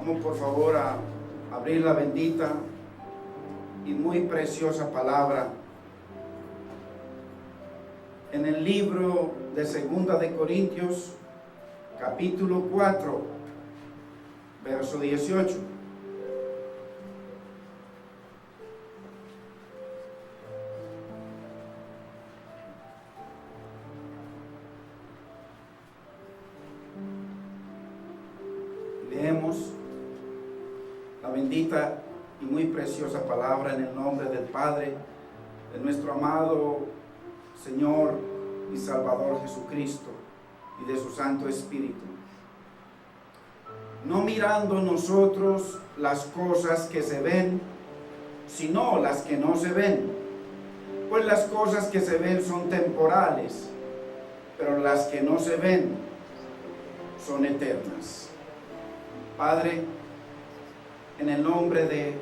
Vamos por favor a abrir la bendita y muy preciosa palabra en el libro de Segunda de Corintios, capítulo 4, verso 18. Leemos la bendita y muy preciosa palabra en el nombre del Padre, de nuestro amado Señor y Salvador Jesucristo y de su Santo Espíritu. No mirando nosotros las cosas que se ven, sino las que no se ven, pues las cosas que se ven son temporales, pero las que no se ven son eternas. Padre, en el nombre de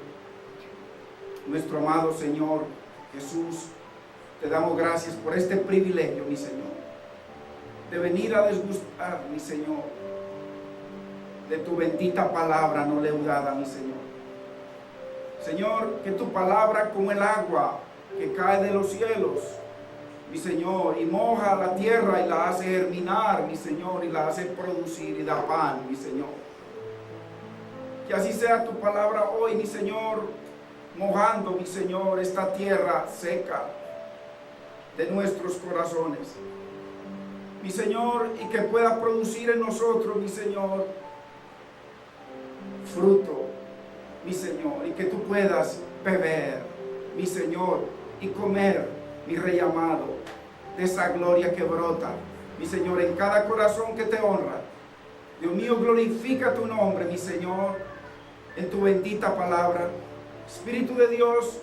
nuestro amado Señor Jesús, te damos gracias por este privilegio, mi Señor, de venir a desgustar, mi Señor, de tu bendita palabra no leudada, mi Señor. Señor, que tu palabra como el agua que cae de los cielos, mi Señor, y moja la tierra y la hace germinar, mi Señor, y la hace producir y da pan, mi Señor. Que así sea tu palabra hoy, mi Señor, mojando, mi Señor, esta tierra seca de nuestros corazones, mi Señor, y que pueda producir en nosotros, mi Señor, fruto, mi Señor, y que tú puedas beber, mi Señor, y comer, mi Rey amado, de esa gloria que brota, mi Señor, en cada corazón que te honra. Dios mío, glorifica tu nombre, mi Señor, en tu bendita palabra. Espíritu de Dios,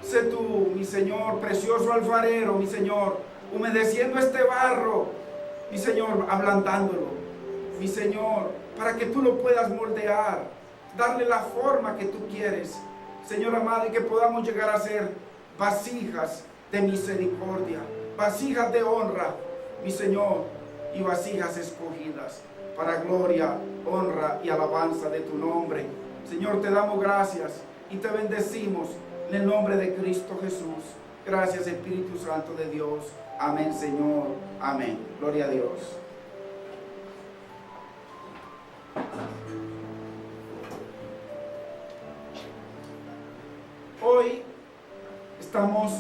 sé tú, mi Señor, precioso alfarero, mi Señor, humedeciendo este barro, mi Señor, ablandándolo, mi Señor, para que tú lo puedas moldear, darle la forma que tú quieres, Señor amado, y que podamos llegar a ser vasijas de misericordia, vasijas de honra, mi Señor, y vasijas escogidas para gloria, honra y alabanza de tu nombre. Señor, te damos gracias y te bendecimos en el nombre de Cristo Jesús. Gracias, Espíritu Santo de Dios. Amén, Señor. Amén. Gloria a Dios. Hoy estamos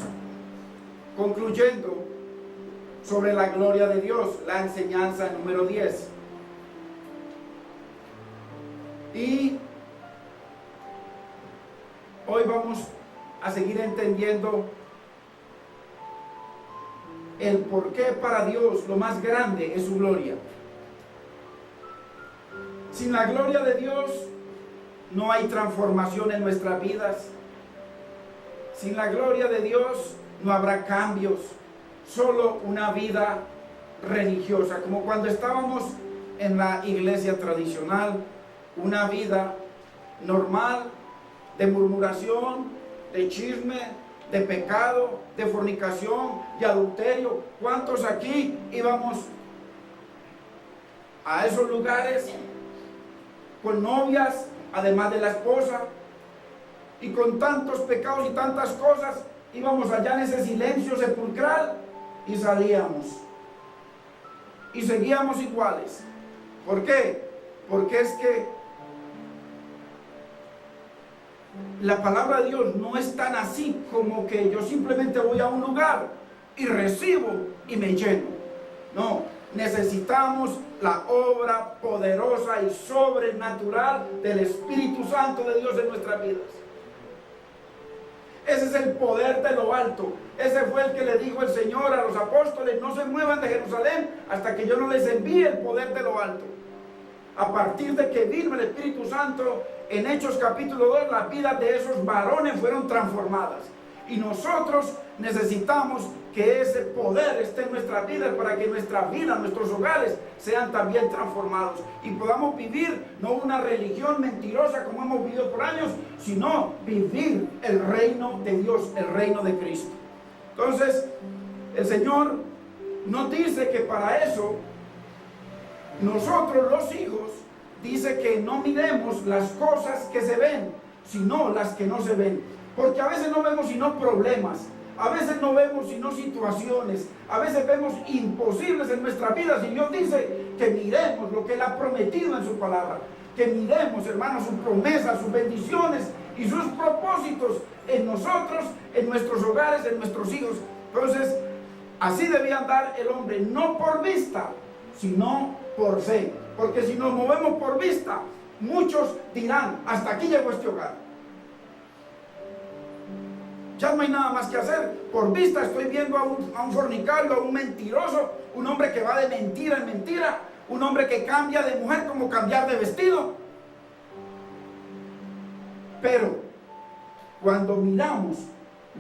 concluyendo sobre la gloria de Dios, la enseñanza número 10. Y hoy vamos a seguir entendiendo el por qué para Dios lo más grande es su gloria. Sin la gloria de Dios no hay transformación en nuestras vidas. Sin la gloria de Dios no habrá cambios, solo una vida religiosa, como cuando estábamos en la iglesia tradicional, una vida normal, de murmuración, de chisme, de pecado, de fornicación, de adulterio. ¿Cuántos aquí íbamos a esos lugares con novias, además de la esposa, y con tantos pecados y tantas cosas? Íbamos allá en ese silencio sepulcral y salíamos y seguíamos iguales. ¿Por qué? Porque es que la palabra de Dios no es tan así como que yo simplemente voy a un lugar y recibo y me lleno. No, necesitamos la obra poderosa y sobrenatural del Espíritu Santo de Dios en nuestras vidas. Ese es el poder de lo alto. Ese fue el que le dijo el Señor a los apóstoles: no se muevan de Jerusalén hasta que yo no les envíe el poder de lo alto. A partir de que vino el Espíritu Santo, en Hechos capítulo 2, las vidas de esos varones fueron transformadas. Y nosotros necesitamos que ese poder esté en nuestras vidas para que nuestras vidas, nuestros hogares sean también transformados y podamos vivir no una religión mentirosa como hemos vivido por años, sino vivir el reino de Dios, el reino de Cristo. Entonces, el Señor nos dice que para eso nosotros los hijos dice que no miremos las cosas que se ven, sino las que no se ven. Porque a veces no vemos sino problemas, a veces no vemos sino situaciones, a veces vemos imposibles en nuestras vidas. Y Dios dice que miremos lo que Él ha prometido en su palabra. Que miremos, hermanos, sus promesas, sus bendiciones y sus propósitos en nosotros, en nuestros hogares, en nuestros hijos. Entonces, así debía andar el hombre, no por vista, sino por fe. Porque si nos movemos por vista, muchos dirán, hasta aquí llegó este hogar. Ya no hay nada más que hacer. Por vista estoy viendo a un fornicario, a un mentiroso, un hombre que va de mentira en mentira, un hombre que cambia de mujer como cambiar de vestido. Pero cuando miramos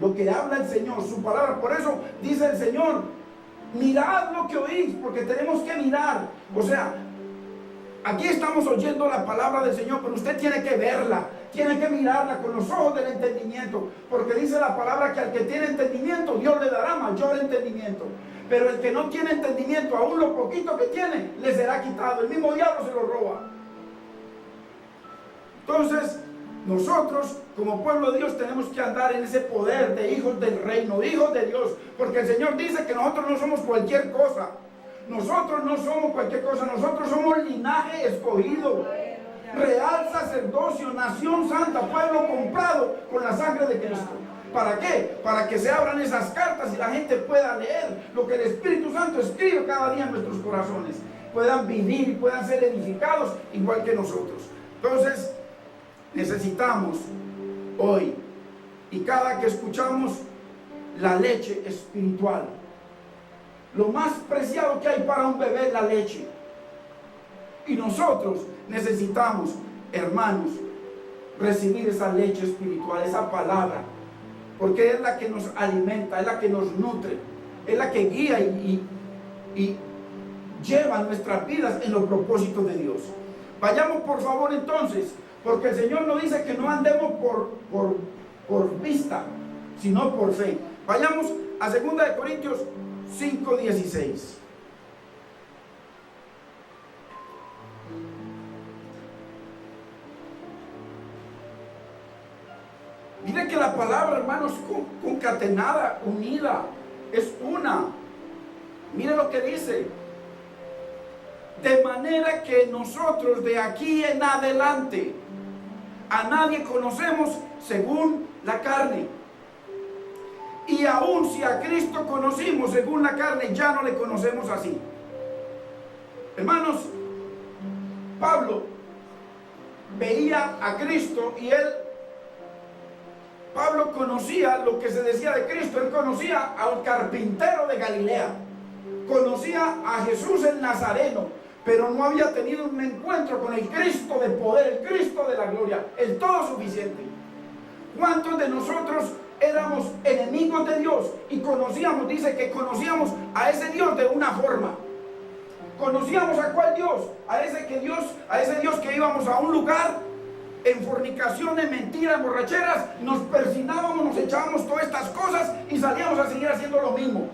lo que habla el Señor, su palabra, por eso dice el Señor, mirad lo que oís, porque tenemos que mirar. O sea, aquí estamos oyendo la palabra del Señor, pero usted tiene que verla, tiene que mirarla con los ojos del entendimiento, porque dice la palabra que al que tiene entendimiento, Dios le dará mayor entendimiento. Pero el que no tiene entendimiento, aún lo poquito que tiene, le será quitado. El mismo diablo se lo roba. Entonces, nosotros, como pueblo de Dios, tenemos que andar en ese poder de hijos del reino, hijos de Dios, porque el Señor dice que nosotros no somos cualquier cosa. Nosotros no somos cualquier cosa, nosotros somos linaje escogido, real sacerdocio, nación santa, pueblo comprado con la sangre de Cristo. ¿Para qué? Para que se abran esas cartas y la gente pueda leer lo que el Espíritu Santo escribe cada día en nuestros corazones. Puedan vivir y puedan ser edificados igual que nosotros. Entonces, necesitamos hoy y cada que escuchamos la leche espiritual. Lo más preciado que hay para un bebé es la leche. Y nosotros necesitamos, hermanos, recibir esa leche espiritual, esa palabra. Porque es la que nos alimenta, es la que nos nutre, es la que guía y lleva nuestras vidas en los propósitos de Dios. Vayamos por favor entonces, porque el Señor nos dice que no andemos por vista, sino por fe. Vayamos a 2 Corintios 5:16. Mire que la palabra, hermanos, concatenada, unida, es una. Mire lo que dice. De manera que nosotros de aquí en adelante a nadie conocemos según la carne. Y aun si a Cristo conocimos según la carne, ya no le conocemos así. Hermanos, Pablo veía a Cristo y Pablo conocía lo que se decía de Cristo. Él conocía al carpintero de Galilea, conocía a Jesús el Nazareno, pero no había tenido un encuentro con el Cristo de poder, el Cristo de la gloria, el todo suficiente. ¿Cuántos de nosotros éramos enemigos de Dios y conocíamos, dice que conocíamos a ese Dios de una forma? ¿Conocíamos a cuál Dios? A ese Dios que íbamos a un lugar en fornicación, en mentiras, en borracheras, nos persinábamos, nos echábamos todas estas cosas y salíamos a seguir haciendo lo mismo.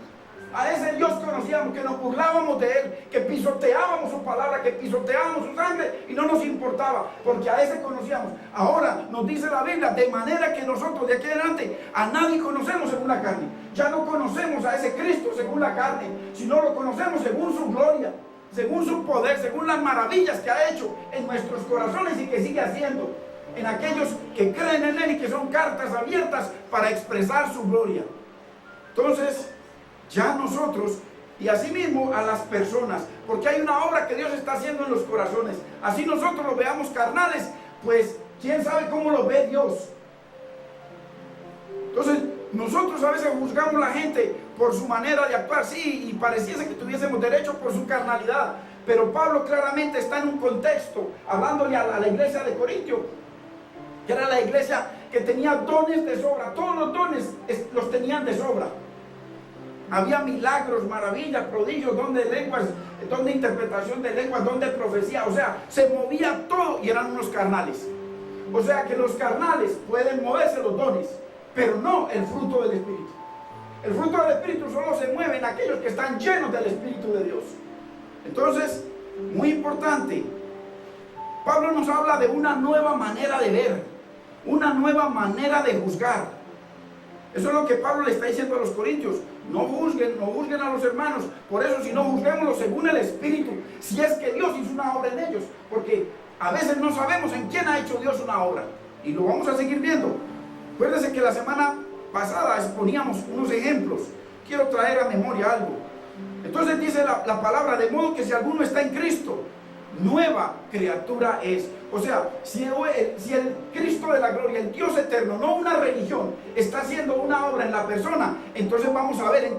A ese Dios conocíamos, que nos burlábamos de Él, que pisoteábamos su palabra, que pisoteábamos su sangre y no nos importaba, porque a ese conocíamos. Ahora nos dice la Biblia, de manera que nosotros de aquí en adelante a nadie conocemos según la carne. Ya no conocemos a ese Cristo según la carne, sino lo conocemos según su gloria, según su poder, según las maravillas que ha hecho en nuestros corazones y que sigue haciendo en aquellos que creen en Él y que son cartas abiertas para expresar su gloria. Entonces, ya nosotros, y asimismo a las personas, porque hay una obra que Dios está haciendo en los corazones. Así nosotros los veamos carnales, pues quién sabe cómo lo ve Dios. Entonces, nosotros a veces juzgamos a la gente por su manera de actuar, sí, y pareciese que tuviésemos derecho por su carnalidad. Pero Pablo claramente está en un contexto, hablándole a la iglesia de Corintio, que era la iglesia que tenía dones de sobra. Todos los dones los tenían de sobra. Había milagros, maravillas, prodigios, don de lenguas, don de interpretación de lenguas, don de profecía. O sea, se movía todo y eran unos carnales. O sea que los carnales pueden moverse los dones, pero no el fruto del Espíritu. El fruto del Espíritu solo se mueve en aquellos que están llenos del Espíritu de Dios. Entonces, muy importante, Pablo nos habla de una nueva manera de ver, una nueva manera de juzgar. Eso es lo que Pablo le está diciendo a los corintios. No juzguen a los hermanos. Por eso, si no, juzguémoslo según el Espíritu, si es que Dios hizo una obra en ellos. Porque a veces no sabemos en quién ha hecho Dios una obra. Y lo vamos a seguir viendo. Acuérdense que la semana pasada exponíamos unos ejemplos. Quiero traer a memoria algo. Entonces dice la palabra, de modo que si alguno está en Cristo, nueva criatura es. O sea, si el Cristo de la gloria, el Dios eterno, no una religión, está haciendo una obra en la persona, entonces vamos a ver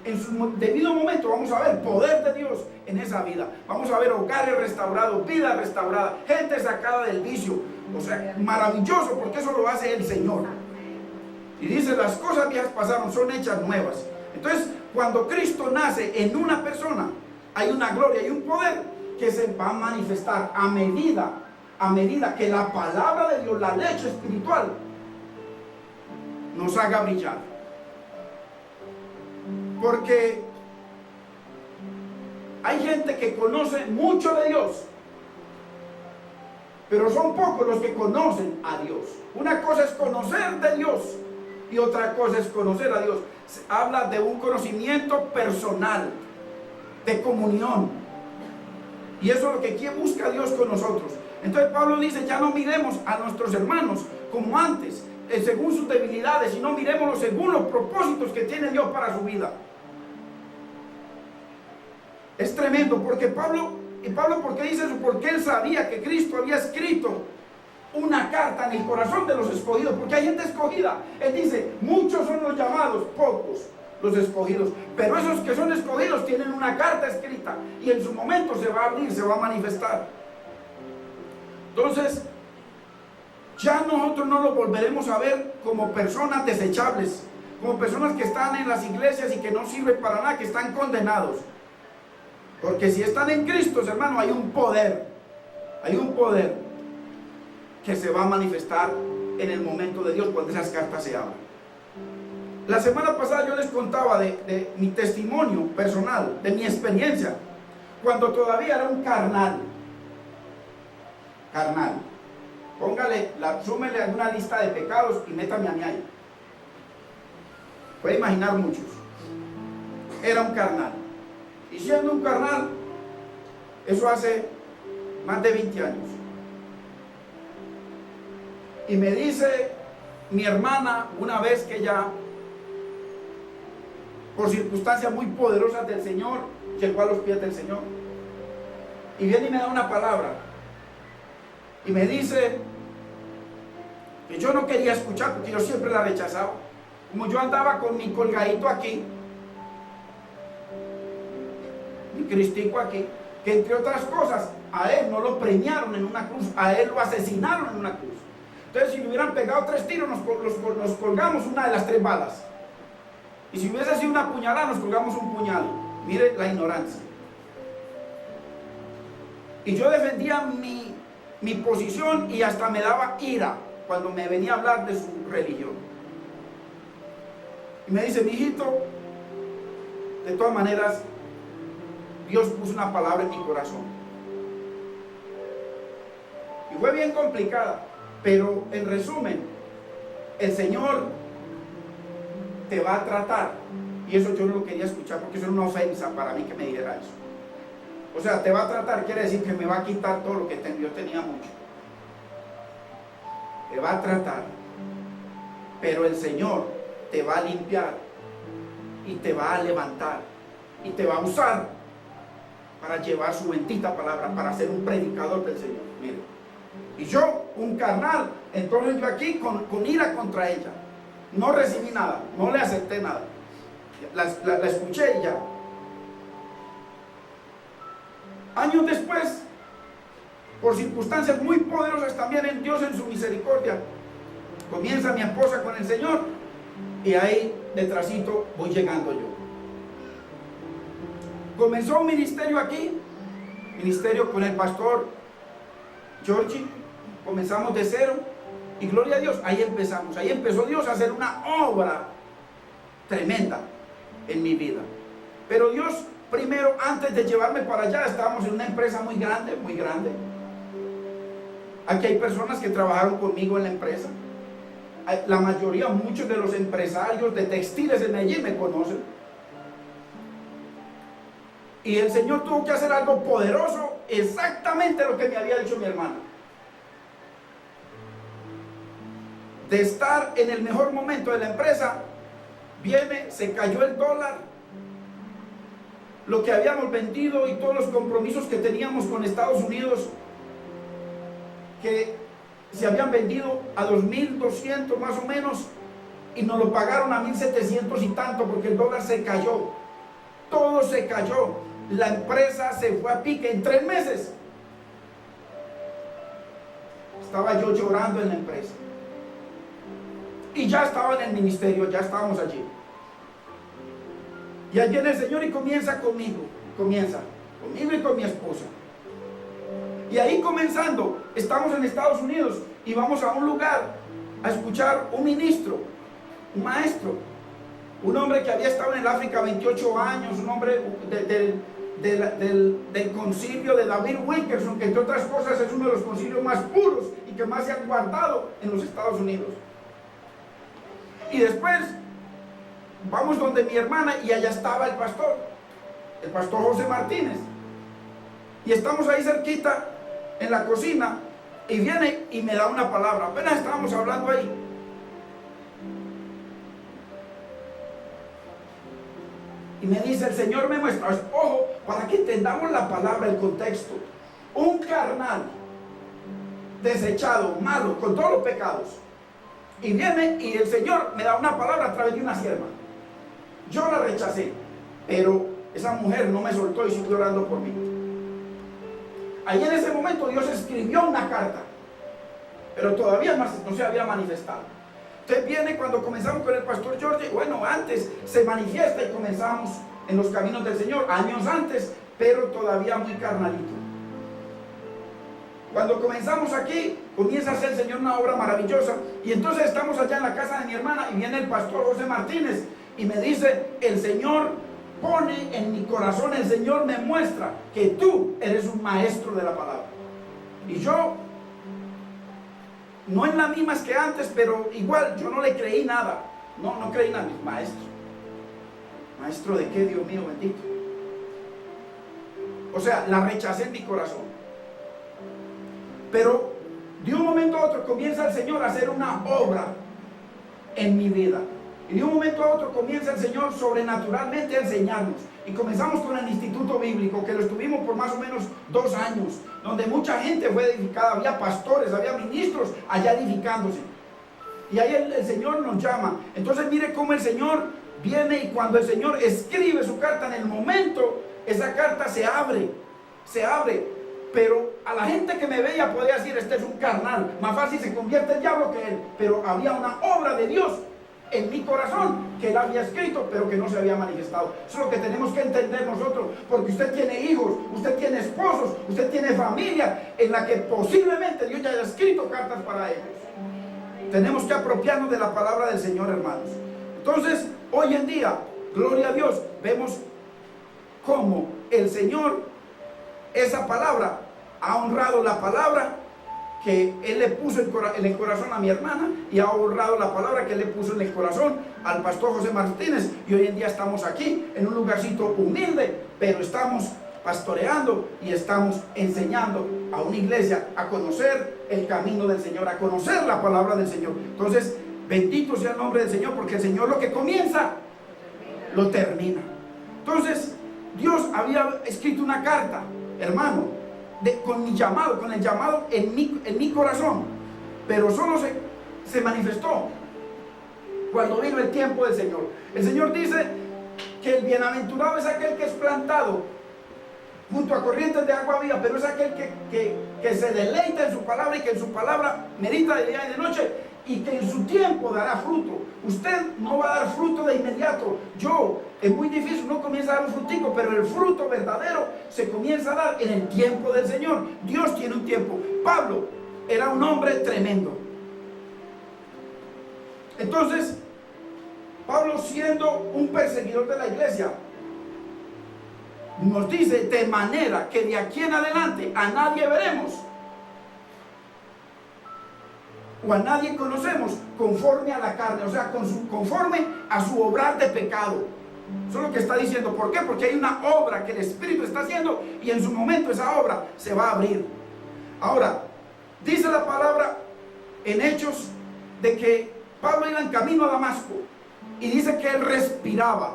en su debido momento, vamos a ver poder de Dios en esa vida. Vamos a ver hogares restaurados, vida restaurada, gente sacada del vicio. O sea, maravilloso, porque eso lo hace el Señor. Y dice, las cosas viejas pasaron, son hechas nuevas. Entonces, cuando Cristo nace en una persona, hay una gloria y un poder que se va a manifestar a medida que la palabra de Dios, la leche espiritual, nos haga brillar. Porque hay gente que conoce mucho de Dios, pero son pocos los que conocen a Dios. Una cosa es conocer de Dios y otra cosa es conocer a Dios. Se habla de un conocimiento personal, de comunión. Y eso es lo que busca Dios con nosotros. Entonces Pablo dice, ya no miremos a nuestros hermanos como antes, según sus debilidades, sino miremoslos según los propósitos que tiene Dios para su vida. Es tremendo, porque Pablo, ¿por qué dice eso? Porque él sabía que Cristo había escrito una carta en el corazón de los escogidos, porque hay gente escogida. Él dice, muchos son los llamados, pocos los escogidos, pero esos que son escogidos tienen una carta escrita y en su momento se va a abrir, se va a manifestar. Entonces, ya nosotros no lo volveremos a ver como personas desechables, como personas que están en las iglesias y que no sirven para nada, que están condenados. Porque si están en Cristo, hermano, hay un poder que se va a manifestar en el momento de Dios cuando esas cartas se abran. La semana pasada yo les contaba de mi testimonio personal, de mi experiencia, cuando todavía era un carnal. Súmele alguna lista de pecados y métame a mí ahí. Puede imaginar muchos. Era un carnal. Y siendo un carnal, eso hace más de 20 años. Y me dice mi hermana una vez que ya, por circunstancias muy poderosas del Señor, llegó a los pies del Señor. Y viene y me da una palabra. Y me dice que yo no quería escuchar porque yo siempre la rechazaba. Como yo andaba con mi colgadito aquí, mi cristico aquí, que entre otras cosas, a él no lo premiaron en una cruz, a él lo asesinaron en una cruz. Entonces, si le hubieran pegado 3 tiros, nos colgamos una de las 3 balas. Y si hubiese sido una puñalada, nos colgamos un puñal. Mire la ignorancia. Y yo defendía mi posición y hasta me daba ira cuando me venía a hablar de su religión. Y me dice, mi hijito, de todas maneras, Dios puso una palabra en mi corazón. Y fue bien complicada, pero en resumen, el Señor te va a tratar. Y eso yo no lo quería escuchar porque eso era una ofensa para mí que me dijera eso. O sea, te va a tratar quiere decir que me va a quitar todo lo que yo tenía mucho. Te va a tratar, pero el Señor te va a limpiar y te va a levantar y te va a usar para llevar su bendita palabra, para ser un predicador del Señor. Mire, y yo, un carnal, entonces yo aquí con ira contra ella, no recibí nada, no le acepté nada, la escuché y ya. Años después, por circunstancias muy poderosas también en Dios, en su misericordia, comienza mi esposa con el Señor y ahí detrásito voy llegando yo. Comenzó un ministerio aquí, ministerio con el pastor Georgie, comenzamos de cero y gloria a Dios, ahí empezamos, ahí empezó Dios a hacer una obra tremenda en mi vida. Pero Dios primero, antes de llevarme para allá, estábamos en una empresa muy grande, Aquí hay personas que trabajaron conmigo en la empresa. La mayoría, muchos de los empresarios de textiles de Medellín me conocen. Y el Señor tuvo que hacer algo poderoso, exactamente lo que me había dicho mi hermana. De estar en el mejor momento de la empresa, se cayó el dólar, lo que habíamos vendido y todos los compromisos que teníamos con Estados Unidos, que se habían vendido a 2.200 más o menos, y nos lo pagaron a 1.700 y tanto, porque el dólar se cayó, todo se cayó, la empresa se fue a pique en 3 meses. Estaba yo llorando en la empresa, y ya estaba en el ministerio, ya estábamos allí. Y ahí viene el Señor y comienza conmigo y con mi esposa. Y ahí comenzando, estamos en Estados Unidos y vamos a un lugar a escuchar un ministro, un maestro, un hombre que había estado en el África 28 años, un hombre del concilio de David Wilkerson, que entre otras cosas es uno de los concilios más puros y que más se han guardado en los Estados Unidos. Y después vamos donde mi hermana y allá estaba el pastor José Martínez. Y estamos ahí cerquita en la cocina y viene y me da una palabra. Apenas estábamos hablando ahí. Y me dice, el Señor me muestra, ojo, para que entendamos la palabra, el contexto. Un carnal desechado, malo, con todos los pecados. Y viene y el Señor me da una palabra a través de una sierva. Yo la rechacé, pero esa mujer no me soltó y siguió orando por mí. Ahí en ese momento Dios escribió una carta, pero todavía no se había manifestado. Entonces viene cuando comenzamos con el pastor Jorge, bueno, antes se manifiesta y comenzamos en los caminos del Señor, años antes, pero todavía muy carnalito. Cuando comenzamos aquí, comienza a hacer el Señor una obra maravillosa, y entonces estamos allá en la casa de mi hermana, y viene el pastor José Martínez, y me dice, el Señor pone en mi corazón, el Señor me muestra que tú eres un maestro de la palabra. Y yo, no en las mismas que antes, pero igual, yo no le creí nada. No creí nada. Maestro. ¿Maestro de qué, Dios mío bendito? O sea, la rechacé en mi corazón. Pero de un momento a otro comienza el Señor a hacer una obra en mi vida. Y de un momento a otro comienza el Señor sobrenaturalmente a enseñarnos. Y comenzamos con el Instituto Bíblico, que lo estuvimos por más o menos 2 años, donde mucha gente fue edificada, había pastores, había ministros allá edificándose. Y ahí el Señor nos llama. Entonces mire cómo el Señor viene, y cuando el Señor escribe su carta, en el momento, esa carta se abre. Pero a la gente que me veía podía decir, este es un carnal, más fácil se convierte el diablo que él. Pero había una obra de Dios en mi corazón que él había escrito, pero que no se había manifestado. Eso es lo que tenemos que entender nosotros, porque usted tiene hijos, usted tiene esposos, usted tiene familia en la que posiblemente Dios ya haya escrito cartas para ellos. Tenemos que apropiarnos de la palabra del Señor, hermanos. Entonces, hoy en día, gloria a Dios, vemos cómo el Señor, esa palabra, ha honrado la palabra que Él le puso en el corazón a mi hermana, y ha honrado la palabra que Él le puso en el corazón al pastor José Martínez. Y hoy en día estamos aquí en un lugarcito humilde, pero estamos pastoreando y estamos enseñando a una iglesia a conocer el camino del Señor, a conocer la palabra del Señor. Entonces, bendito sea el nombre del Señor, porque el Señor lo que comienza lo termina. Entonces, Dios había escrito una carta, hermano, con el llamado en mi corazón, pero solo se manifestó cuando vino el tiempo del Señor. El Señor dice que el bienaventurado es aquel que es plantado junto a corrientes de agua viva, pero es aquel que se deleita en su palabra, y que en su palabra medita de día y de noche, y que en su tiempo dará fruto. Usted no va a dar fruto de inmediato. Es muy difícil, uno comienza a dar un frutico, pero el fruto verdadero se comienza a dar en el tiempo del Señor. Dios tiene un tiempo. Pablo era un hombre tremendo. Entonces, Pablo, siendo un perseguidor de la iglesia, nos dice, de manera que de aquí en adelante a nadie veremos. o a nadie conocemos conforme a la carne, o sea, conforme a su obrar de pecado. Eso es lo que está diciendo. ¿Por qué? Porque hay una obra que el Espíritu está haciendo y en su momento esa obra se va a abrir. Ahora, dice la palabra en Hechos de que Pablo iba en camino a Damasco y dice que él respiraba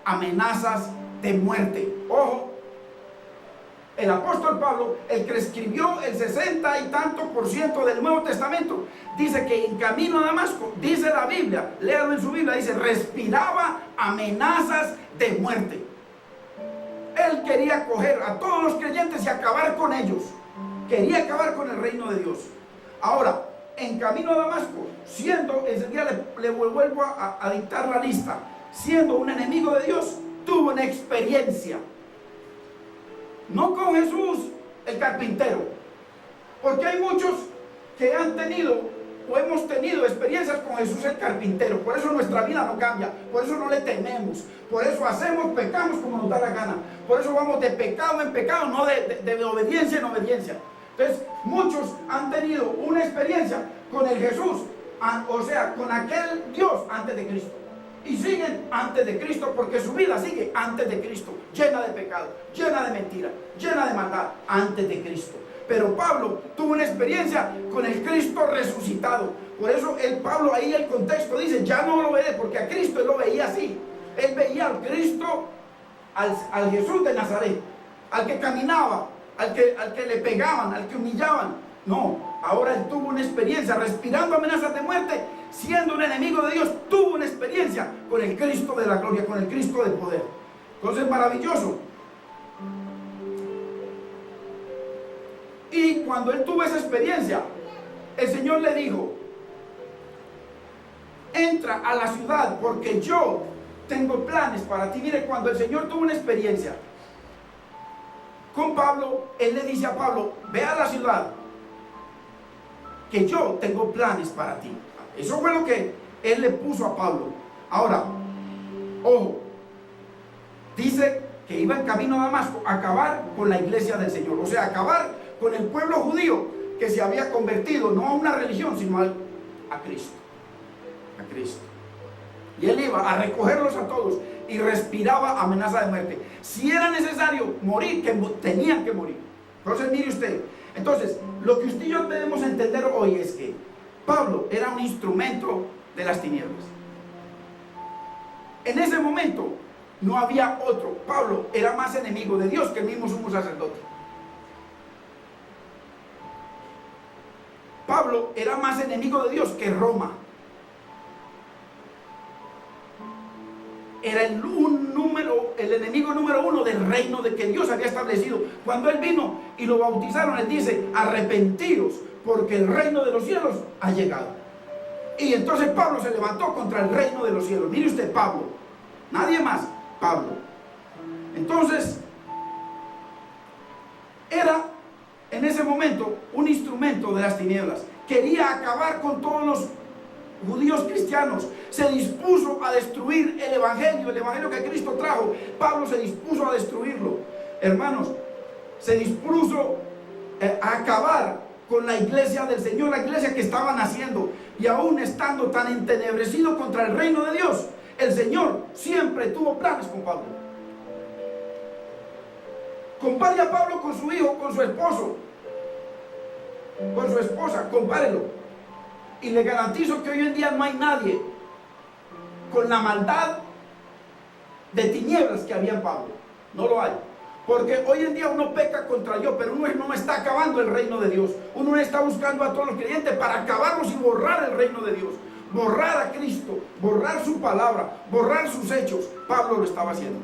amenazas de muerte. Ojo, el apóstol Pablo, el que escribió el 60 y tanto % del Nuevo Testamento, dice que en camino a Damasco, dice la Biblia, léalo en su Biblia, dice, respiraba amenazas de muerte. Él quería coger a todos los creyentes y acabar con ellos. Quería acabar con el reino de Dios. Ahora, en camino a Damasco, siendo, ese día le vuelvo a dictar la lista, siendo un enemigo de Dios, tuvo una experiencia. No con Jesús el carpintero, porque hay muchos que han tenido o hemos tenido experiencias con Jesús el carpintero. Por eso nuestra vida no cambia, por eso no le tememos, por eso hacemos, pecamos como nos da la gana, por eso vamos de pecado en pecado, no de obediencia en obediencia. Entonces muchos han tenido una experiencia con el Jesús, o sea, con aquel Dios antes de Cristo, y siguen antes de Cristo porque su vida sigue antes de Cristo, llena de pecado, llena de mentira, llena de maldad, antes de Cristo. Pero Pablo tuvo una experiencia con el Cristo resucitado. Por eso Pablo ahí el contexto dice, ya no lo ve, porque a Cristo él lo veía así. Él veía al Cristo, al Jesús de Nazaret, al que caminaba, al que le pegaban, al que humillaban. No, ahora él tuvo una experiencia respirando amenazas de muerte, siendo un enemigo de Dios, tuvo una experiencia con el Cristo de la gloria, con el Cristo de poder. Entonces, maravilloso. Y cuando él tuvo esa experiencia, el Señor le dijo, entra a la ciudad porque yo tengo planes para ti. Mire, cuando el Señor tuvo una experiencia con Pablo, él le dice a Pablo, ve a la ciudad que yo tengo planes para ti. Eso fue lo que él le puso a Pablo. Ahora, ojo, dice que iba en camino a Damasco a acabar con la iglesia del Señor, o sea, acabar con el pueblo judío que se había convertido no a una religión, sino a Cristo. A Cristo. Y él iba a recogerlos a todos y respiraba amenaza de muerte. Si era necesario morir, que tenían que morir. Entonces, mire usted. Entonces, lo que usted y yo debemos entender hoy es que Pablo era un instrumento de las tinieblas. En ese momento no había otro. Pablo era más enemigo de Dios que el mismo sumo sacerdote. Pablo era más enemigo de Dios que Roma. Era el enemigo número 1 del reino de que Dios había establecido. Cuando él vino y lo bautizaron, él dice, arrepentiros, porque el reino de los cielos ha llegado. Y entonces Pablo se levantó contra el reino de los cielos. Mire usted, Pablo, nadie más, Pablo. Entonces, era en ese momento un instrumento de las tinieblas. Quería acabar con todos los judíos cristianos. Se dispuso a destruir el evangelio que Cristo trajo. Pablo se dispuso a destruirlo. Hermanos, se dispuso a acabar con la iglesia del Señor, la iglesia que estaba naciendo. Y aún estando tan entenebrecido contra el reino de Dios, el Señor siempre tuvo planes con Pablo. Compare a Pablo con su hijo, con su esposo, con su esposa, compárelo. Y le garantizo que hoy en día no hay nadie con la maldad de tinieblas que había en Pablo. No lo hay. Porque hoy en día uno peca contra Dios, pero uno no está acabando el reino de Dios. Uno está buscando a todos los creyentes para acabarlos y borrar el reino de Dios. Borrar a Cristo, borrar su palabra, borrar sus hechos. Pablo lo estaba haciendo.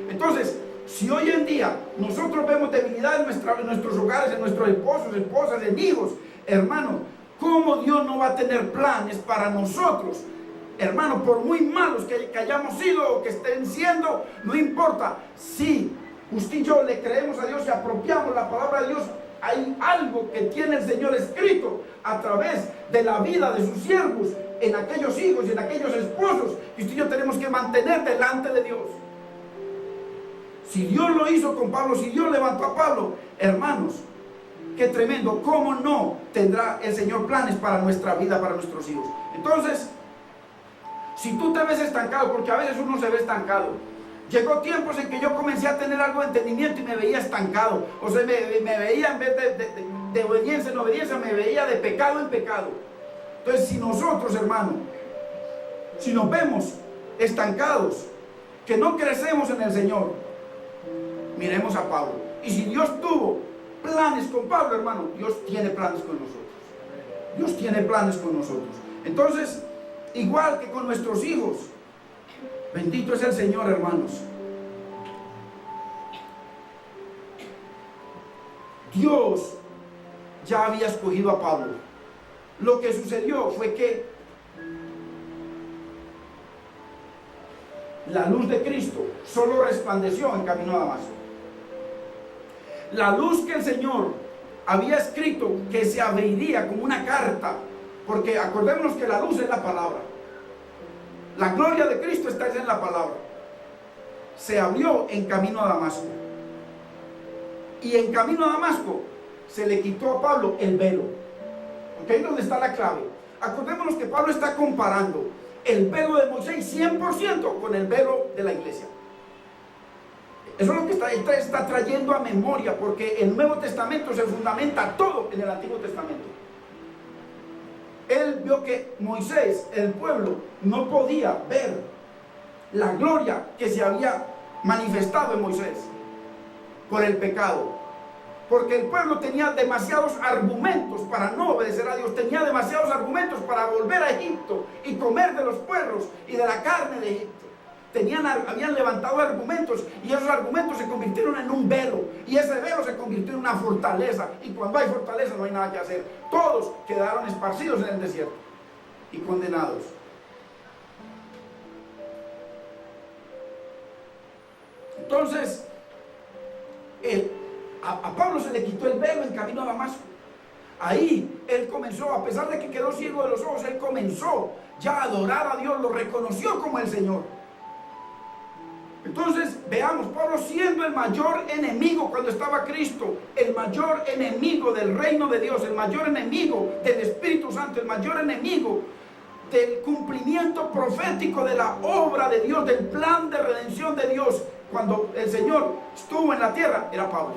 Entonces, si hoy en día nosotros vemos debilidad en nuestros hogares, en nuestros esposos, esposas, en hijos, hermanos, ¿cómo Dios no va a tener planes para nosotros? Hermanos, por muy malos que hayamos sido o que estén siendo, no importa. Si usted y yo le creemos a Dios y apropiamos la palabra de Dios, hay algo que tiene el Señor escrito a través de la vida de sus siervos, en aquellos hijos y en aquellos esposos, que usted y yo tenemos que mantener delante de Dios. Si Dios lo hizo con Pablo, si Dios levantó a Pablo, hermanos, qué tremendo. ¿Cómo no tendrá el Señor planes para nuestra vida, para nuestros hijos? Entonces, si tú te ves estancado, porque a veces uno se ve estancado. Llegó tiempos en que yo comencé a tener algo de entendimiento y me veía estancado. O sea, me veía en vez de obediencia en obediencia, me veía de pecado en pecado. Entonces, si nosotros, hermano, si nos vemos estancados, que no crecemos en el Señor, miremos a Pablo. Y si Dios tuvo planes con Pablo, hermano, Dios tiene planes con nosotros. Dios tiene planes con nosotros. Entonces, igual que con nuestros hijos, bendito es el Señor, hermanos. Dios ya había escogido a Pablo. Lo que sucedió fue que la luz de Cristo solo resplandeció en camino a Damasco. La luz que el Señor había escrito que se abriría como una carta, porque acordémonos que la luz es la palabra. La gloria de Cristo está en la palabra. Se abrió en camino a Damasco. Y en camino a Damasco se le quitó a Pablo el velo. ¿Ok? ¿Dónde está la clave? Acordémonos que Pablo está comparando el velo de Moisés 100% con el velo de la iglesia. Eso es lo que está trayendo a memoria, porque el Nuevo Testamento se fundamenta todo en el Antiguo Testamento. Él vio que Moisés, el pueblo, no podía ver la gloria que se había manifestado en Moisés por el pecado. Porque el pueblo tenía demasiados argumentos para no obedecer a Dios, tenía demasiados argumentos para volver a Egipto y comer de los puerros y de la carne de Egipto. Habían levantado argumentos y esos argumentos se convirtieron en un velo y ese velo se convirtió en una fortaleza, y cuando hay fortaleza no hay nada que hacer. Todos quedaron esparcidos en el desierto y condenados. Entonces a Pablo se le quitó el velo en camino a Damasco. Ahí él comenzó, a pesar de que quedó ciego de los ojos, él comenzó ya a adorar a Dios, lo reconoció como el Señor. Entonces, veamos, Pablo siendo el mayor enemigo cuando estaba Cristo, el mayor enemigo del reino de Dios, el mayor enemigo del Espíritu Santo, el mayor enemigo del cumplimiento profético de la obra de Dios, del plan de redención de Dios, cuando el Señor estuvo en la tierra, era Pablo.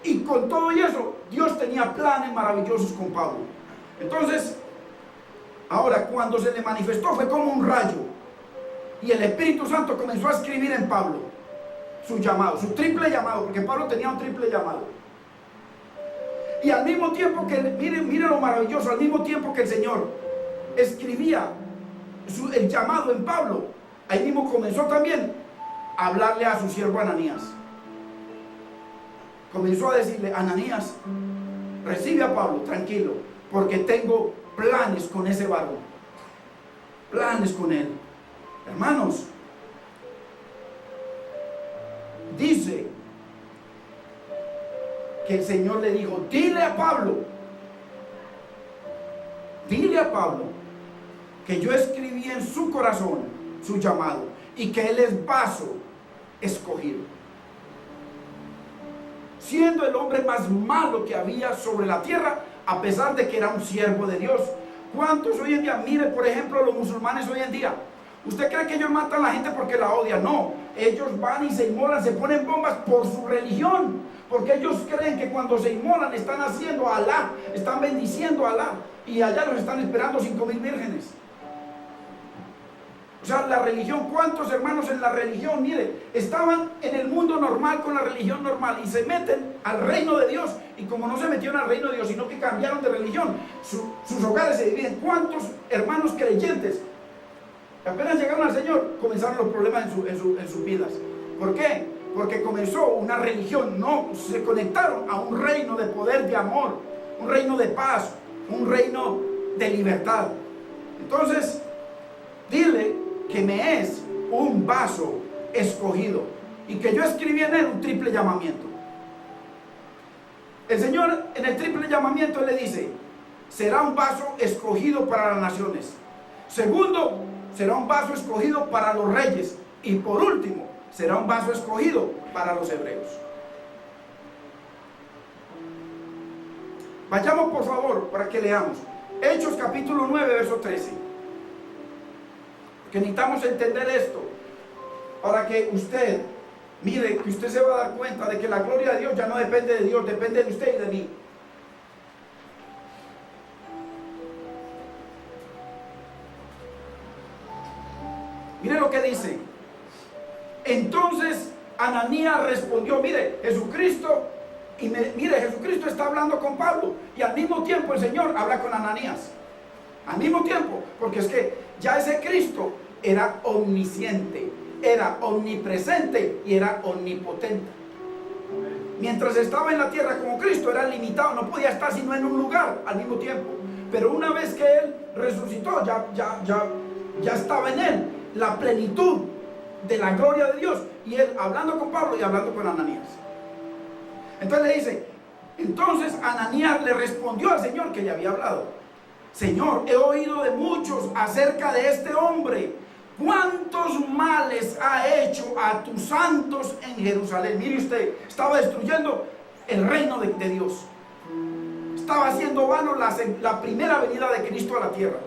Y con todo eso, Dios tenía planes maravillosos con Pablo. Entonces, ahora cuando se le manifestó fue como un rayo. Y el Espíritu Santo comenzó a escribir en Pablo su llamado, su triple llamado, porque Pablo tenía un triple llamado. Y al mismo tiempo que, mire lo maravilloso, al mismo tiempo que el Señor escribía el llamado en Pablo, ahí mismo comenzó también a hablarle a su siervo Ananías. Comenzó a decirle: Ananías, recibe a Pablo, tranquilo, porque tengo planes con ese varón, planes con él. Hermanos, dice que el Señor le dijo: dile a Pablo que yo escribí en su corazón su llamado y que él es vaso escogido, siendo el hombre más malo que había sobre la tierra, a pesar de que era un siervo de Dios. ¿Cuántos hoy en día? Mire, por ejemplo, los musulmanes hoy en día. ¿Usted cree que ellos matan a la gente porque la odian? No, ellos van y se inmolan, se ponen bombas por su religión, porque ellos creen que cuando se inmolan están haciendo a Alá, están bendiciendo a Alá, y allá los están esperando 5,000 vírgenes. O sea, la religión, ¿cuántos hermanos en la religión? Mire, estaban en el mundo normal con la religión normal y se meten al reino de Dios, y como no se metieron al reino de Dios, sino que cambiaron de religión, sus hogares se dividen. ¿Cuántos hermanos creyentes apenas llegaron al Señor comenzaron los problemas en sus vidas? ¿Por qué? Porque comenzó una religión, no se conectaron a un reino de poder, de amor, un reino de paz, un reino de libertad. Entonces, dile que me es un vaso escogido y que yo escribí en él un triple llamamiento. El Señor en el triple llamamiento le dice: será un vaso escogido para las naciones. Segundo, será un vaso escogido para los reyes. Y por último, será un vaso escogido para los hebreos. Vayamos por favor para que leamos Hechos capítulo 9 verso 13, que necesitamos entender esto para que usted mire, que usted se va a dar cuenta de que la gloria de Dios ya no depende de Dios, depende de usted y de mí. Mire lo que dice. Entonces Ananías respondió, mire, Jesucristo está hablando con Pablo y al mismo tiempo el Señor habla con Ananías. Al mismo tiempo, porque es que ya ese Cristo era omnisciente, era omnipresente y era omnipotente. Mientras estaba en la tierra como Cristo era limitado, no podía estar sino en un lugar al mismo tiempo. Pero una vez que Él resucitó, ya estaba en Él la plenitud de la gloria de Dios, y Él hablando con Pablo y hablando con Ananías. Entonces le dice, entonces Ananías le respondió al Señor que le había hablado: Señor, he oído de muchos acerca de este hombre, cuántos males ha hecho a tus santos en Jerusalén. Mire usted, estaba destruyendo el reino de Dios, estaba haciendo vano la primera venida de Cristo a la tierra.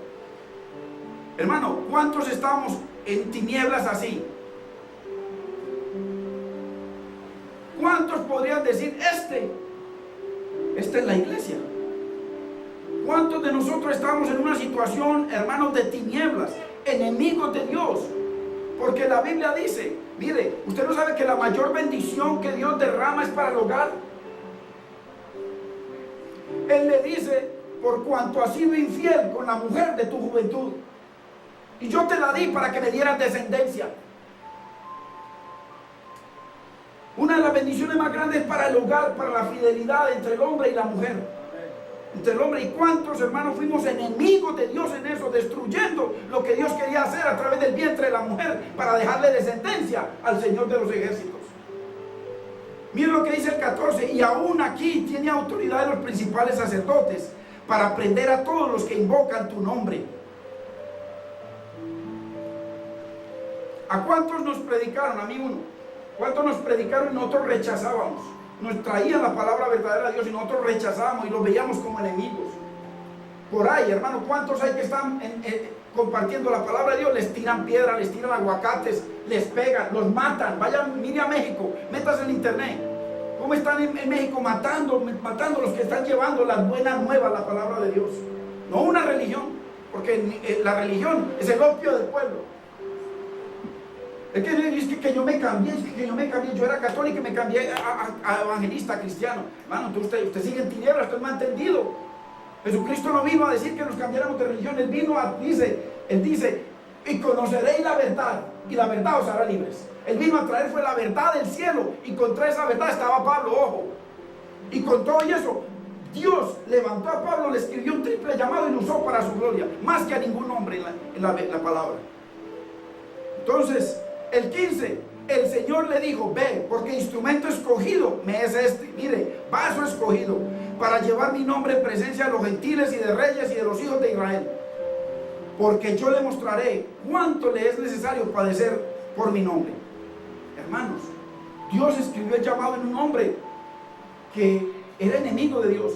Hermano, ¿cuántos estamos en tinieblas así? ¿Cuántos podrían decir, esta es la iglesia? ¿Cuántos de nosotros estamos en una situación, hermanos, de tinieblas, enemigos de Dios? Porque la Biblia dice, mire, ¿usted no sabe que la mayor bendición que Dios derrama es para el hogar? Él le dice, por cuanto has sido infiel con la mujer de tu juventud, y yo te la di para que me dieras descendencia. Una de las bendiciones más grandes para el hogar, para la fidelidad entre el hombre y la mujer. Entre el hombre. ¿Y cuántos, hermanos, fuimos enemigos de Dios en eso, destruyendo lo que Dios quería hacer a través del vientre de la mujer para dejarle descendencia al Señor de los ejércitos? Miren lo que dice el 14: y aún aquí tiene autoridad de los principales sacerdotes para prender a todos los que invocan tu nombre. ¿A cuántos nos predicaron? A mí uno. ¿Cuántos nos predicaron y nosotros rechazábamos? Nos traían la palabra verdadera de Dios y nosotros rechazábamos y los veíamos como enemigos. Por ahí, hermano, ¿cuántos hay que están compartiendo la palabra de Dios? Les tiran piedras, les tiran aguacates, les pegan, los matan. Vayan, mire a México, métase en internet. ¿Cómo están en México matando los que están llevando las buenas nuevas, la palabra de Dios? No una religión, porque la religión es el opio del pueblo. Es que yo me cambié, yo era católico y me cambié a evangelista cristiano. Hermano, usted sigue en tinieblas, usted no ha entendido. Jesucristo no vino a decir que nos cambiáramos de religión, Él dice, y conoceréis la verdad, y la verdad os hará libres. Él vino a traer fue la verdad del cielo, y contra esa verdad estaba Pablo, ojo. Y con todo eso, Dios levantó a Pablo, le escribió un triple llamado y lo usó para su gloria, más que a ningún hombre en la palabra. Entonces, el 15, el Señor le dijo: ve, porque instrumento escogido me es este, mire, vaso escogido, para llevar mi nombre en presencia de los gentiles y de reyes y de los hijos de Israel, porque yo le mostraré cuánto le es necesario padecer por mi nombre. Hermanos, Dios escribió el llamado en un hombre que era enemigo de Dios.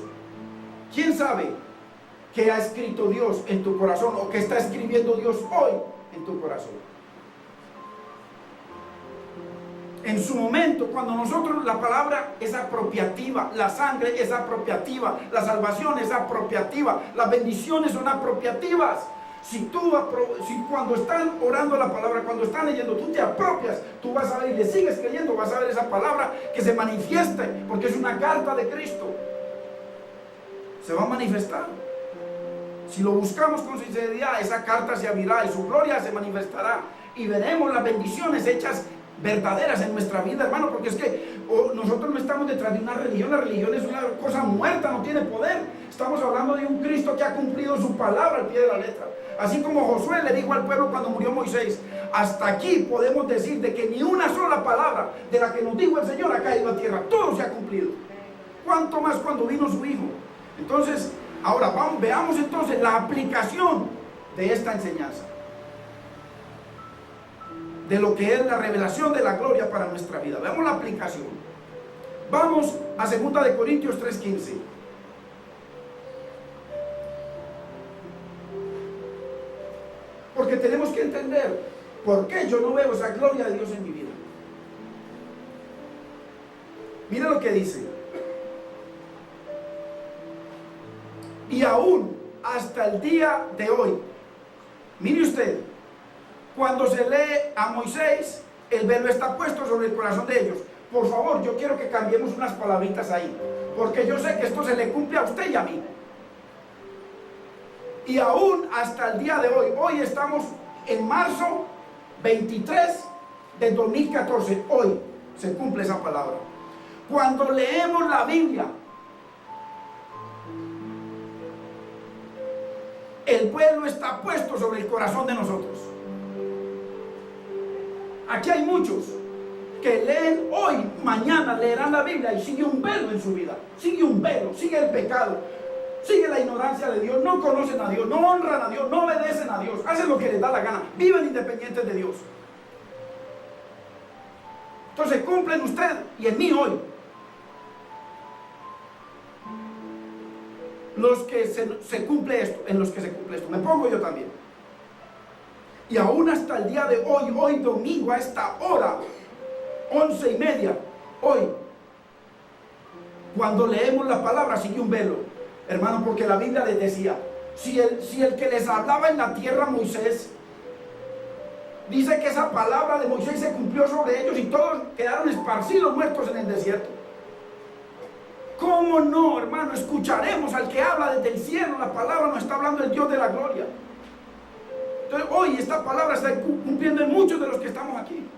¿Quién sabe qué ha escrito Dios en tu corazón o qué está escribiendo Dios hoy en tu corazón? En su momento, cuando nosotros, la palabra es apropiativa, la sangre es apropiativa, la salvación es apropiativa, las bendiciones son apropiativas. Si cuando están orando la palabra, cuando están leyendo, tú te apropias, tú vas a ver y le sigues creyendo, vas a ver esa palabra que se manifieste, porque es una carta de Cristo. Se va a manifestar. Si lo buscamos con sinceridad, esa carta se abrirá y su gloria se manifestará y veremos las bendiciones hechas verdaderas en nuestra vida, hermano, porque es que nosotros no estamos detrás de una religión. La religión es una cosa muerta, no tiene poder. Estamos hablando de un Cristo que ha cumplido su palabra al pie de la letra. Así como Josué le dijo al pueblo cuando murió Moisés: hasta aquí podemos decir de que ni una sola palabra de la que nos dijo el Señor ha caído a tierra, todo se ha cumplido. ¿Cuánto más cuando vino su Hijo? Entonces, ahora veamos entonces la aplicación de esta enseñanza, de lo que es la revelación de la gloria para nuestra vida. Veamos la aplicación. Vamos a 2 Corintios 3:15. Porque tenemos que entender por qué yo no veo esa gloria de Dios en mi vida. Mira lo que dice. Y aún hasta el día de hoy, mire usted, cuando se lee a Moisés, el velo está puesto sobre el corazón de ellos. Por favor, yo quiero que cambiemos unas palabritas ahí, porque yo sé que esto se le cumple a usted y a mí. Y aún hasta el día de hoy, hoy estamos en marzo 23 del 2014, hoy se cumple esa palabra. Cuando leemos la Biblia, el velo está puesto sobre el corazón de nosotros. Aquí hay muchos que leen hoy, mañana leerán la Biblia y sigue un velo en su vida, sigue un velo, sigue el pecado, sigue la ignorancia de Dios, no conocen a Dios, no honran a Dios, no obedecen a Dios, hacen lo que les da la gana, viven independientes de Dios. Entonces cumplen usted y en mí hoy los que se cumple esto, en los que se cumple esto, me pongo yo también. Y aún hasta el día de hoy, hoy domingo a esta hora, 11:30, hoy, cuando leemos la palabra, sigue un velo, hermano, porque la Biblia les decía, si el que les hablaba en la tierra, Moisés, dice que esa palabra de Moisés se cumplió sobre ellos y todos quedaron esparcidos, muertos en el desierto. ¿Cómo no, hermano? Escucharemos al que habla desde el cielo. La palabra nos está hablando el Dios de la gloria. Entonces hoy esta palabra está cumpliendo en muchos de los que estamos aquí.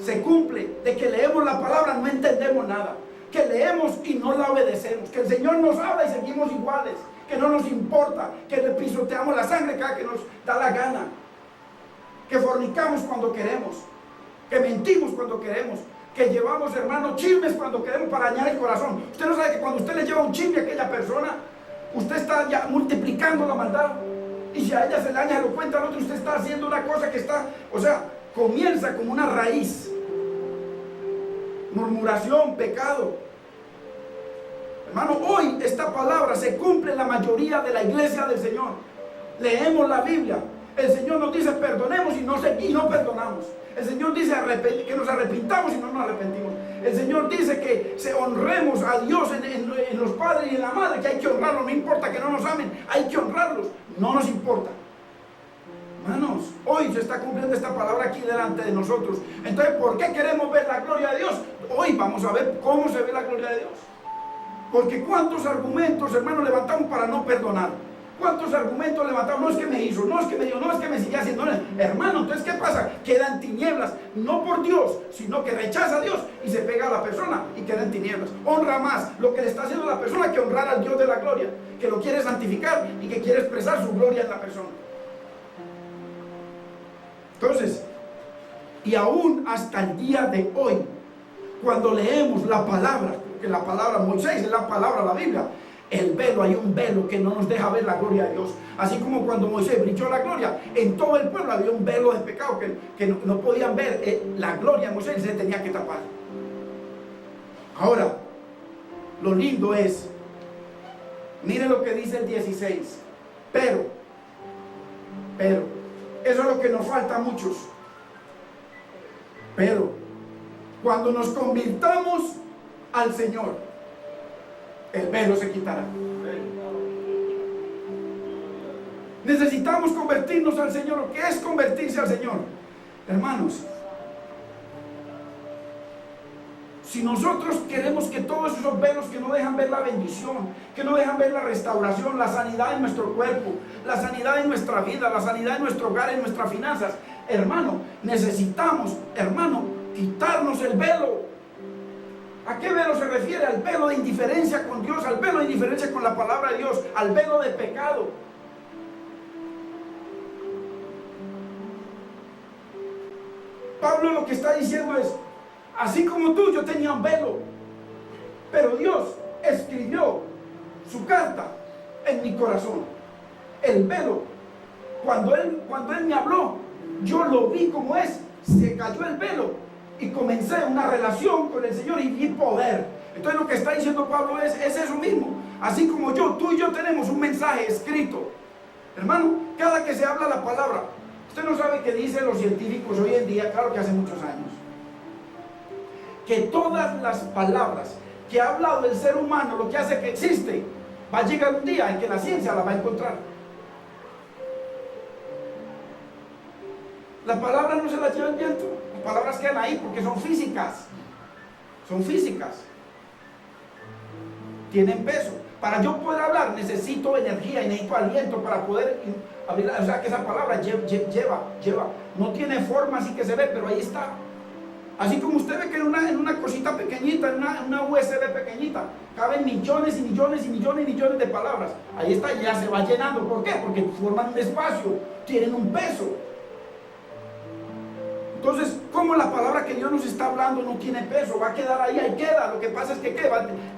Se cumple de que leemos la palabra, no entendemos nada, que leemos y no la obedecemos, que el Señor nos habla y seguimos iguales, que no nos importa, que le pisoteamos la sangre cada que nos da la gana, que fornicamos cuando queremos, que mentimos cuando queremos, que llevamos, hermano, chismes cuando queremos para dañar el corazón. Usted no sabe que cuando usted le lleva un chisme a aquella persona, usted está ya multiplicando la maldad. Y si a ella se le daña, lo cuenta al otro, usted está haciendo una cosa que está, o sea, comienza como una raíz. Murmuración, pecado. Hermano, hoy esta palabra se cumple en la mayoría de la iglesia del Señor. Leemos la Biblia. El Señor nos dice perdonemos y no perdonamos. El Señor dice que nos arrepintamos y no nos arrepentimos. El Señor dice que se honremos a Dios en los padres y en la madre, que hay que honrarlos, no importa que no nos amen, hay que honrarlos, no nos importa. Hermanos, hoy se está cumpliendo esta palabra aquí delante de nosotros. Entonces, ¿por qué queremos ver la gloria de Dios? Hoy vamos a ver cómo se ve la gloria de Dios. Porque cuántos argumentos, hermanos, levantamos para no perdonar. ¿Cuántos argumentos levantamos? No es que me hizo, no es que me dio, no es que me sigue haciendo. Hermano, entonces, ¿qué pasa? Queda en tinieblas, no por Dios, sino que rechaza a Dios y se pega a la persona y queda en tinieblas. Honra más lo que le está haciendo la persona que honrar al Dios de la gloria, que lo quiere santificar y que quiere expresar su gloria en la persona. Entonces, y aún hasta el día de hoy, cuando leemos la palabra, que la palabra Moisés es la palabra, la Biblia, el velo, hay un velo que no nos deja ver la gloria de Dios. Así como cuando Moisés brilló la gloria, en todo el pueblo había un velo de pecado que no podían ver la gloria de Moisés, se tenía que tapar. Ahora, lo lindo es, mire lo que dice el 16, pero, eso es lo que nos falta a muchos. Pero, cuando nos convirtamos al Señor, el velo se quitará. Necesitamos convertirnos al Señor. ¿Qué es convertirse al Señor? Hermanos, si nosotros queremos que todos esos velos que no dejan ver la bendición, que no dejan ver la restauración, la sanidad en nuestro cuerpo, la sanidad en nuestra vida, la sanidad en nuestro hogar, en nuestras finanzas, hermano, necesitamos, hermano, quitarnos el velo. ¿A qué velo se refiere? Al velo de indiferencia con Dios, al velo de indiferencia con la palabra de Dios, al velo de pecado. Pablo lo que está diciendo es, así como tú, yo tenía un velo, pero Dios escribió su carta en mi corazón. El velo, cuando él me habló, yo lo vi como es, se cayó el velo y comencé una relación con el Señor y vi poder. Entonces lo que está diciendo Pablo es eso mismo. Así como tú y yo tenemos un mensaje escrito Hermano, cada que se habla la palabra, usted no sabe qué dicen los científicos hoy en día, claro que hace muchos años, que todas las palabras que ha hablado el ser humano, lo que hace que existe, va a llegar un día en que la ciencia la va a encontrar. Las palabras no se las lleva el viento, las palabras quedan ahí porque son físicas, tienen peso. Para yo poder hablar necesito energía y necesito aliento para poder abrir, o sea que esa palabra lleva, no tiene forma así que se ve, pero ahí está. Así como usted ve que en una cosita pequeñita, en una USB pequeñita, caben millones y millones y millones y millones de palabras. Ahí está, ya se va llenando. ¿Por qué? Porque forman un espacio, tienen un peso. Entonces, como la palabra que Dios nos está hablando no tiene peso, va a quedar ahí queda. Lo que pasa es que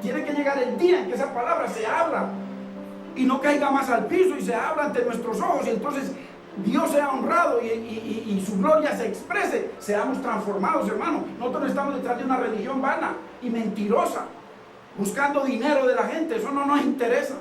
tiene que llegar el día en que esa palabra se abra y no caiga más al piso y se abra ante nuestros ojos, y entonces Dios sea honrado y su gloria se exprese, seamos transformados, hermano. Nosotros no estamos detrás de una religión vana y mentirosa, buscando dinero de la gente. Eso no nos interesa.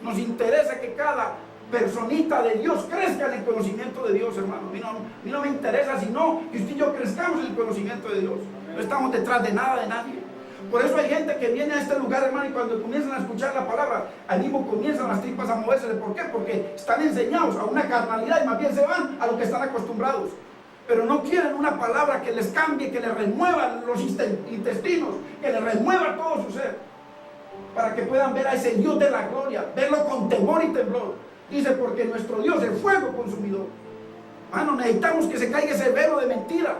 Nos interesa que cada personita de Dios crezca en el conocimiento de Dios, hermano. A mí no me interesa, sino que usted y yo crezcamos en el conocimiento de Dios. No estamos detrás de nada, de nadie. Por eso hay gente que viene a este lugar, hermano, y cuando comienzan a escuchar la palabra, ahí mismo comienzan las tripas a moverse. ¿Por qué? Porque están enseñados a una carnalidad y más bien se van a lo que están acostumbrados. Pero no quieren una palabra que les cambie, que les remueva los intestinos, que les remueva todo su ser, para que puedan ver a ese Dios de la gloria, verlo con temor y temblor. Dice, porque nuestro Dios es fuego consumidor. Hermano, necesitamos que se caiga ese velo de mentira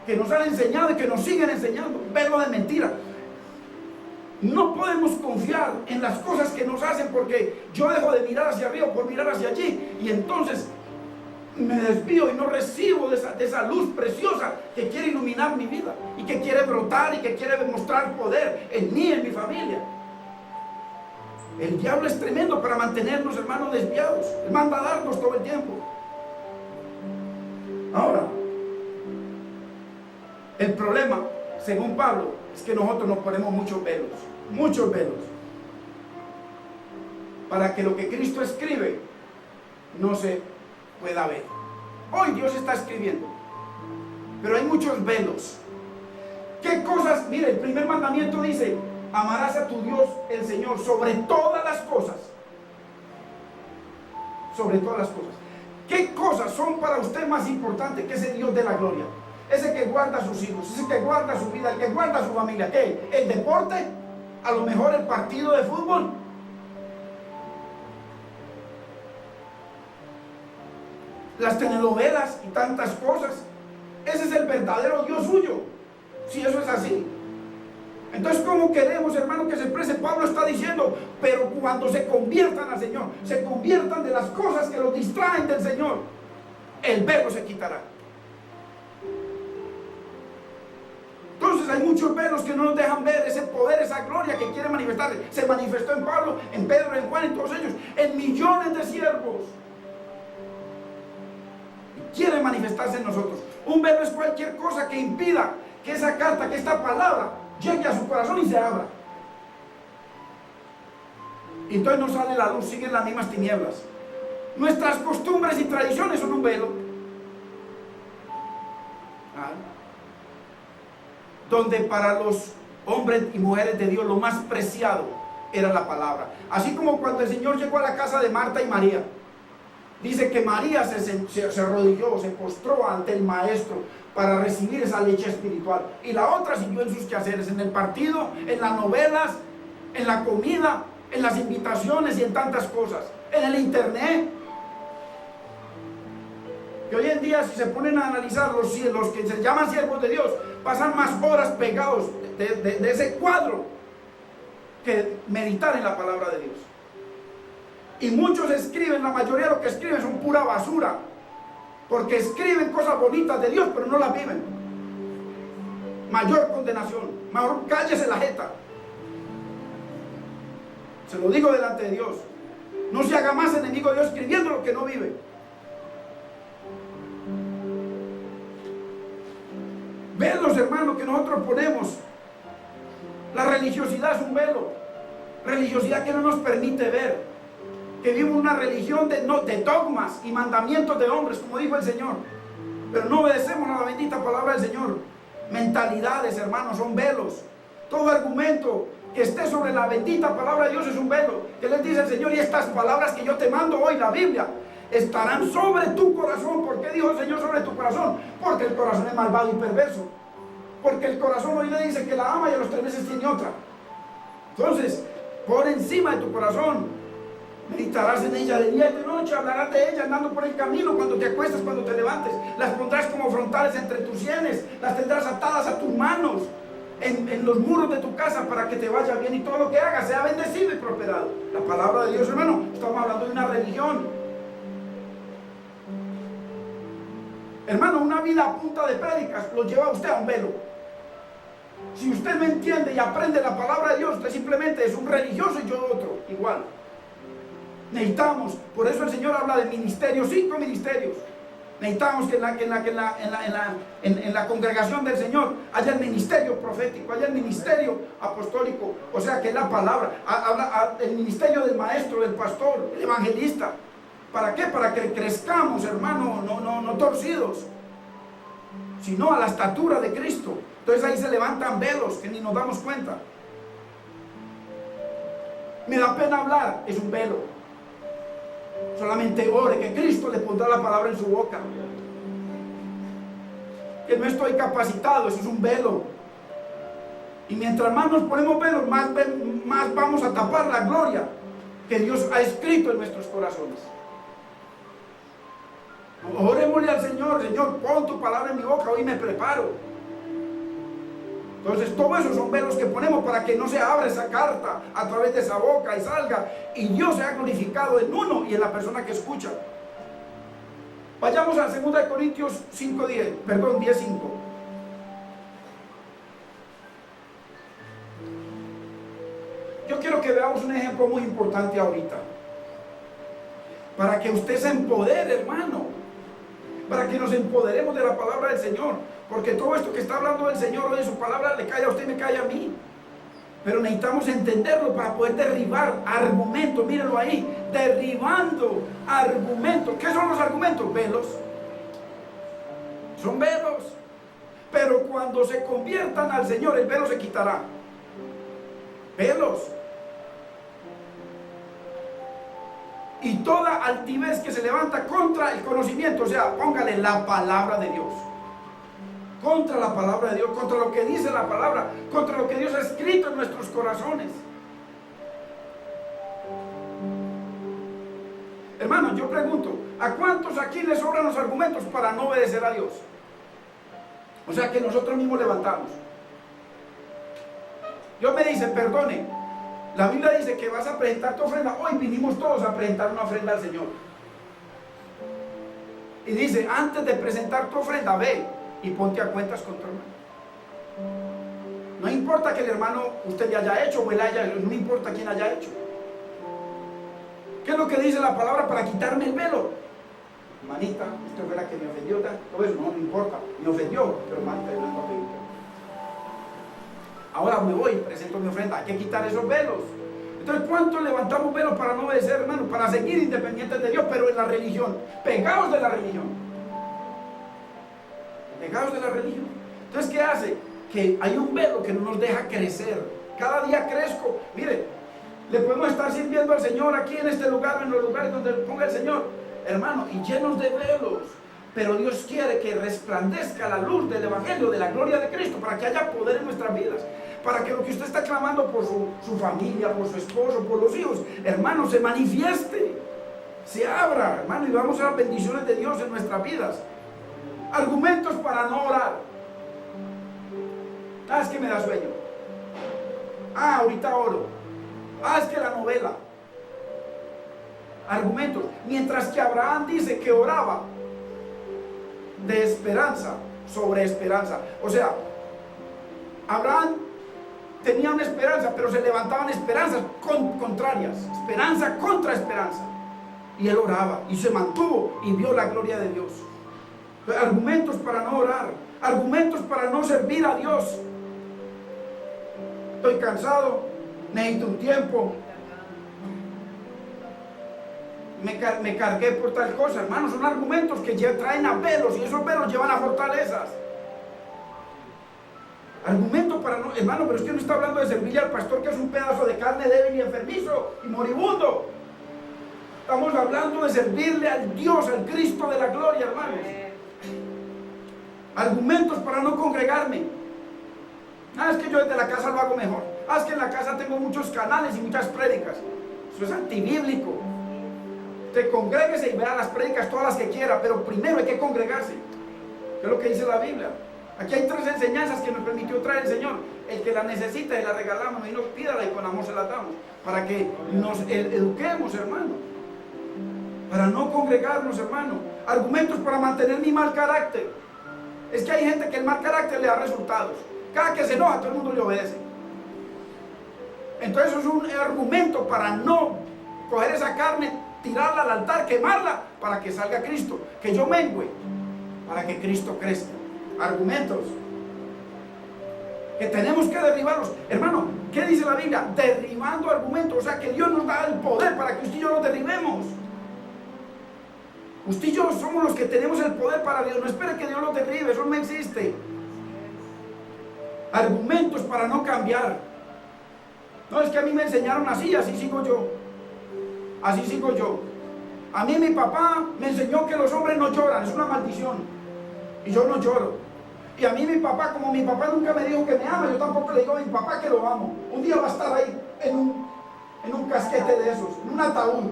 que nos han enseñado y que nos siguen enseñando, velo de mentira. No podemos confiar en las cosas que nos hacen, porque yo dejo de mirar hacia arriba por mirar hacia allí, y entonces me desvío y no recibo de esa luz preciosa que quiere iluminar mi vida y que quiere brotar y que quiere demostrar poder en mí y en mi familia. El diablo es tremendo para mantenernos, hermanos, desviados. Él manda a darnos todo el tiempo. Ahora, el problema, según Pablo, es que nosotros nos ponemos muchos velos, para que lo que Cristo escribe no se pueda ver. Hoy Dios está escribiendo, pero hay muchos velos. ¿Qué cosas? Mire, el primer mandamiento dice: amarás a tu Dios, el Señor, sobre todas las cosas. Sobre todas las cosas. ¿Qué cosas son para usted más importantes que ese Dios de la gloria? Ese que guarda a sus hijos, ese que guarda su vida, el que guarda a su familia. ¿Qué? ¿El deporte? ¿A lo mejor el partido de fútbol? Las telenovelas y tantas cosas. Ese es el verdadero Dios suyo, si eso es así. Entonces, ¿cómo queremos, hermano, que se exprese? Pablo está diciendo, pero cuando se conviertan al Señor, se conviertan de las cosas que los distraen del Señor, el velo se quitará. Entonces hay muchos velos que no nos dejan ver ese poder, esa gloria que quiere manifestarse. Se manifestó en Pablo, en Pedro, en Juan, en todos ellos, en millones de siervos. Quiere manifestarse en nosotros. Un velo es cualquier cosa que impida que esa carta, que esta palabra llegue a su corazón y se abra. Y entonces no sale la luz, siguen las mismas tinieblas. Nuestras costumbres y tradiciones son un velo. Donde para los hombres y mujeres de Dios lo más preciado era la palabra. Así como cuando el Señor llegó a la casa de Marta y María, dice que María se arrodilló, se postró ante el Maestro para recibir esa leche espiritual, y la otra siguió en sus quehaceres, en el partido, en las novelas, en la comida, en las invitaciones y en tantas cosas, en el internet. Que hoy en día, si se ponen a analizar, los que se llaman siervos de Dios pasan más horas pegados de ese cuadro que meditar en la palabra de Dios. Y muchos escriben, la mayoría de lo que escriben son pura basura, porque escriben cosas bonitas de Dios pero no las viven. Mayor condenación, mejor cállese la jeta. Se lo digo delante de Dios. No se haga más enemigo de Dios escribiendo lo que no vive. Ven los hermanos que nosotros ponemos. La religiosidad es un velo. Religiosidad que no nos permite ver que vivimos una religión de dogmas y mandamientos de hombres, como dijo el Señor, pero no obedecemos a la bendita palabra del Señor. Mentalidades, hermanos, son velos. Todo argumento que esté sobre la bendita palabra de Dios es un velo. Que les dice el Señor: y estas palabras que yo te mando hoy, la Biblia, estarán sobre tu corazón. ¿Por qué dijo el Señor sobre tu corazón? Porque el corazón es malvado y perverso. Porque el corazón hoy le dice que la ama y a los 3 meses tiene otra. Entonces, por encima de tu corazón, meditarás en ella de día y de noche, hablarás de ella andando por el camino, cuando te acuestas, cuando te levantes. Las pondrás como frontales entre tus sienes, las tendrás atadas a tus manos, en los muros de tu casa, para que te vaya bien y todo lo que hagas sea bendecido y prosperado. La palabra de Dios, hermano. Estamos hablando de una religión, hermano. Una vida a punta de prédicas lo lleva a usted a un velo. Si usted no entiende y aprende la palabra de Dios, usted simplemente es un religioso y yo otro, igual. Necesitamos, por eso el Señor habla de ministerios, 5 ministerios. Necesitamos que en la congregación del Señor haya el ministerio profético, haya el ministerio apostólico, o sea, que es la palabra, el ministerio del maestro, del pastor, el evangelista. ¿Para qué? Para que crezcamos, hermano, no torcidos, sino a la estatura de Cristo. Entonces ahí se levantan velos que ni nos damos cuenta. Me da pena hablar, es un velo. Solamente ore, que Cristo le pondrá la palabra en su boca. Que no estoy capacitado, eso es un velo. Y mientras más nos ponemos velos, más vamos a tapar la gloria que Dios ha escrito en nuestros corazones. Orémosle al Señor: Señor, pon tu palabra en mi boca, hoy me preparo. Entonces, todo eso son velos que ponemos para que no se abra esa carta a través de esa boca y salga, y Dios sea glorificado en uno y en la persona que escucha. Vayamos a 2 Corintios 10:5. Yo quiero que veamos un ejemplo muy importante ahorita, para que usted se empodere, hermano, para que nos empoderemos de la palabra del Señor. Porque todo esto que está hablando el Señor hoy en su palabra le cae a usted y me cae a mí. Pero necesitamos entenderlo para poder derribar argumentos. Mírenlo ahí, derribando argumentos. ¿Qué son los argumentos? Velos. Son velos. Pero cuando se conviertan al Señor, el velo se quitará. Velos. Y toda altivez que se levanta contra el conocimiento, o sea, póngale la palabra de Dios. Contra la palabra de Dios, contra lo que dice la palabra, contra lo que Dios ha escrito en nuestros corazones. Hermanos, yo pregunto: ¿a cuántos aquí les sobran los argumentos para no obedecer a Dios? O sea, que nosotros mismos levantamos. Dios me dice: perdone, la Biblia dice que vas a presentar tu ofrenda. Hoy vinimos todos a presentar una ofrenda al Señor. Y dice: antes de presentar tu ofrenda, ve y ponte a cuentas con tu hermano. No importa que el hermano usted ya haya hecho o él haya, no importa quién haya hecho. ¿Qué es lo que dice la palabra para quitarme el velo? Hermanita, usted fue la que me ofendió, todo eso no importa, me ofendió, pero hermanita, yo no me ofendí. Ahora me voy y presento mi ofrenda. Hay que quitar esos velos. Entonces, ¿cuánto levantamos velos para no obedecer, hermano? Para seguir independientes de Dios, pero en la religión, pegados de la religión. Pegados de la religión. Entonces, ¿qué hace? Que hay un velo que no nos deja crecer. Cada día crezco. Mire, le podemos estar sirviendo al Señor aquí en este lugar, en los lugares donde ponga el Señor, hermano, y llenos de velos. Pero Dios quiere que resplandezca la luz del Evangelio, de la gloria de Cristo, para que haya poder en nuestras vidas, para que lo que usted está clamando por su familia, por su esposo, por los hijos, hermano, se manifieste, se abra, hermano, y vamos a las bendiciones de Dios en nuestras vidas. Argumentos para no orar. Es que me da sueño. Ahorita oro. Es que la novela. Argumentos. Mientras que Abraham dice que oraba de esperanza sobre esperanza. O sea, Abraham tenía una esperanza, pero se levantaban esperanzas contrarias. Esperanza contra esperanza. Y él oraba y se mantuvo y vio la gloria de Dios. Argumentos para no orar, argumentos para no servir a Dios. Estoy cansado, necesito un tiempo. me cargué por tal cosa, hermano. Son argumentos que ya traen a velos y esos velos llevan a fortalezas. Argumento para no, hermano, pero es que no está hablando de servirle al pastor que es un pedazo de carne débil y enfermizo y moribundo. Estamos hablando de servirle al Dios, al Cristo de la gloria, hermanos. Argumentos para no congregarme. Es que yo desde la casa lo hago mejor. Es que en la casa tengo muchos canales y muchas prédicas. Eso es antibíblico. Te congréguese y vea las prédicas todas las que quiera, pero primero hay que congregarse. ¿Qué es lo que dice la Biblia? Aquí hay 3 enseñanzas que nos permitió traer el Señor. El que la necesita y la regalamos, y nos pídala y con amor se la damos. Para que nos eduquemos, hermano. Para no congregarnos, hermano. Argumentos para mantener mi mal carácter. Es que hay gente que el mal carácter le da resultados. Cada que se enoja, todo el mundo le obedece. Entonces eso es un argumento para no coger esa carne, tirarla al altar, quemarla, para que salga Cristo. Que yo mengüe, para que Cristo crezca. Argumentos que tenemos que derribarlos, hermano. ¿Qué dice la Biblia? Derribando argumentos. O sea que Dios nos da el poder para que usted y yo los derribemos. Usted y yo somos los que tenemos el poder para Dios. No espere que Dios los derribe, eso no existe. Argumentos para no cambiar. No, es que a mí me enseñaron así, así sigo yo. Así sigo yo. A mí mi papá me enseñó que los hombres no lloran, es una maldición. Y yo no lloro. Y a mí mi papá, como mi papá nunca me dijo que me ama, yo tampoco le digo a mi papá que lo amo. Un día va a estar ahí en un casquete de esos, en un ataúd.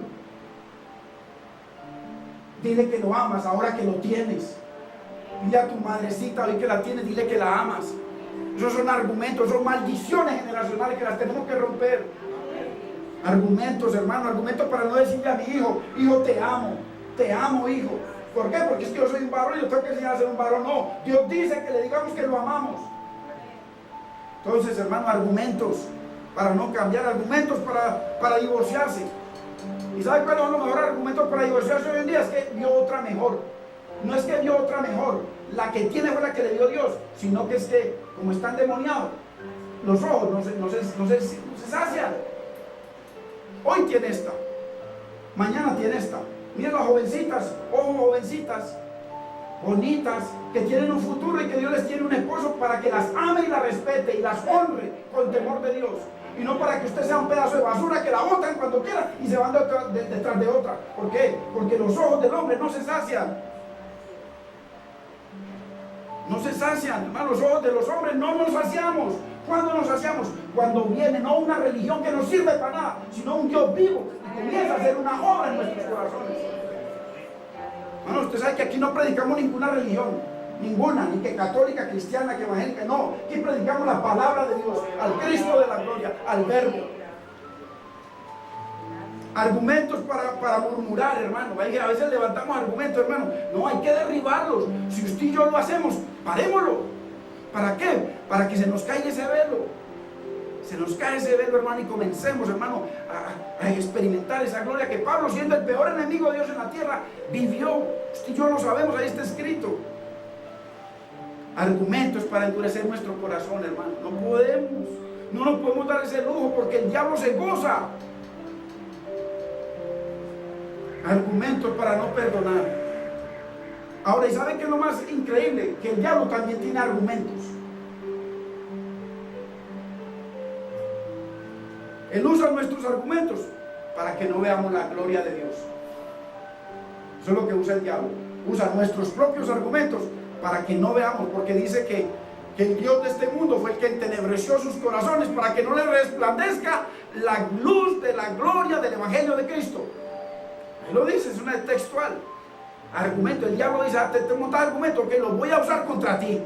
Dile que lo amas ahora que lo tienes. Dile a tu madrecita hoy que la tienes, dile que la amas. Esos son argumentos, son maldiciones generacionales que las tenemos que romper. Argumentos, hermano, argumentos para no decirle a mi hijo, hijo, te amo, hijo. ¿Por qué? Porque es que yo soy un varón y yo tengo que enseñar a ser un varón. No, Dios dice que le digamos que lo amamos. Entonces, hermano, argumentos para no cambiar, argumentos para divorciarse. ¿Y sabe cuáles son los mejores argumentos para divorciarse hoy en día? Es que vio otra mejor. No es que vio otra mejor, la que tiene fue la que le dio Dios, sino que es que, como están demoniados, los ojos no se sacian. Hoy tiene esta, mañana tiene esta. Miren las jovencitas, ojo, jovencitas, bonitas, que tienen un futuro y que Dios les tiene un esposo para que las ame y las respete y las honre con temor de Dios. Y no para que usted sea un pedazo de basura que la botan cuando quiera y se van detrás de otra. ¿Por qué? Porque los ojos del hombre no se sacian. No se sacian, hermano, los ojos de los hombres no nos saciamos. ¿Cuándo nos saciamos? Cuando viene no una religión que no sirve para nada, sino un Dios vivo que comienza a hacer una obra en nuestros corazones. Hermano, usted sabe que aquí no predicamos ninguna religión, ninguna, ni que católica, cristiana, que evangélica, no. Aquí predicamos la palabra de Dios, al Cristo de la gloria, al Verbo. Argumentos para murmurar, hermano. A veces levantamos argumentos, hermano. No, hay que derribarlos. Si usted y yo lo hacemos, parémoslo. ¿Para qué? Para que se nos caiga ese velo. Se nos cae ese velo, hermano, y comencemos, hermano, a experimentar esa gloria que Pablo, siendo el peor enemigo de Dios en la tierra, vivió. Usted y yo lo sabemos, ahí está escrito. Argumentos para endurecer nuestro corazón, hermano. No nos podemos dar ese lujo porque el diablo se goza. Argumentos para no perdonar. Ahora, ¿y saben qué es lo más increíble? Que el diablo también tiene argumentos. Él usa nuestros argumentos para que no veamos la gloria de Dios. Eso es lo que usa el diablo. Usa nuestros propios argumentos para que no veamos, porque dice que el Dios de este mundo fue el que entenebreció sus corazones para que no les resplandezca la luz de la gloria del Evangelio de Cristo. Él lo dice, es una textual. Argumento, el diablo dice, te montas argumento que lo voy a usar contra ti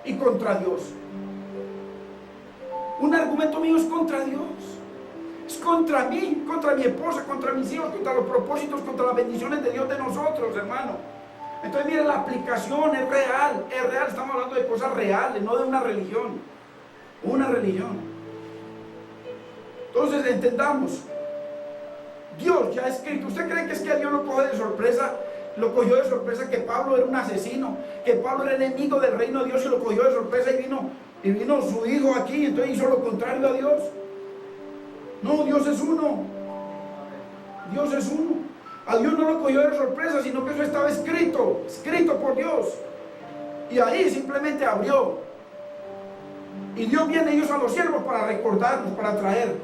y contra Dios. Un argumento mío es contra Dios. Es contra mí, contra mi esposa, contra mis hijos, contra los propósitos, contra las bendiciones de Dios de nosotros, hermano. Entonces, mire, la aplicación es real, estamos hablando de cosas reales, no de una religión. Una religión. Entonces, entendamos. Dios ya ha escrito. ¿Usted cree que es que a Dios lo coge de sorpresa? Lo cogió de sorpresa que Pablo era un asesino, que Pablo era enemigo del reino de Dios y lo cogió de sorpresa y vino su hijo aquí, entonces hizo lo contrario a Dios. No, Dios es uno. Dios es uno. A Dios no lo cogió de sorpresa, sino que eso estaba escrito por Dios. Y ahí simplemente abrió. Y Dios viene ellos a los siervos para recordarnos, para traer.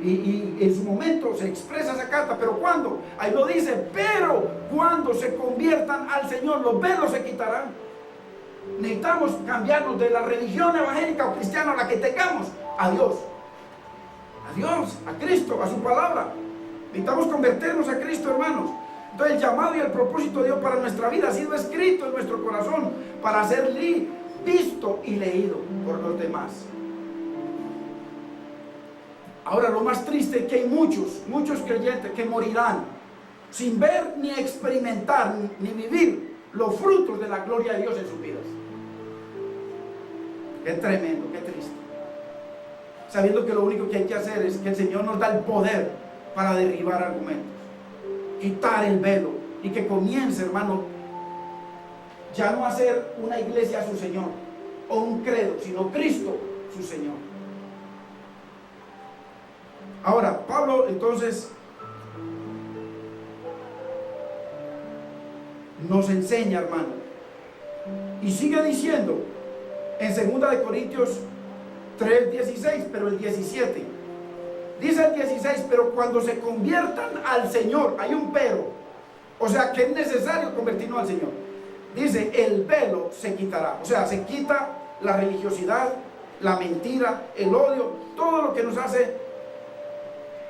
Y en su momento se expresa esa carta. Pero ¿cuándo? Ahí lo dice, pero cuando se conviertan al Señor, los velos se quitarán. Necesitamos cambiarnos de la religión evangélica o cristiana, la que tengamos, a Dios. A Dios, a Cristo, a su palabra. Necesitamos convertirnos a Cristo, hermanos. Entonces el llamado y el propósito de Dios para nuestra vida ha sido escrito en nuestro corazón para ser visto y leído por los demás. Ahora lo más triste es que hay muchos creyentes que morirán sin ver ni experimentar ni vivir los frutos de la gloria de Dios en sus vidas. Qué tremendo, qué triste. Sabiendo que lo único que hay que hacer es que el Señor nos da el poder para derribar argumentos, quitar el velo y que comience, hermano, ya no a ser una iglesia a su Señor o un credo, sino Cristo su Señor. Ahora, Pablo entonces nos enseña, hermano, y sigue diciendo en 2 Corintios 3:16, pero el 17 dice el 16, pero cuando se conviertan al Señor, hay un pero, o sea que es necesario convertirnos al Señor. Dice, el velo se quitará, o sea, se quita la religiosidad, la mentira, el odio, todo lo que nos hace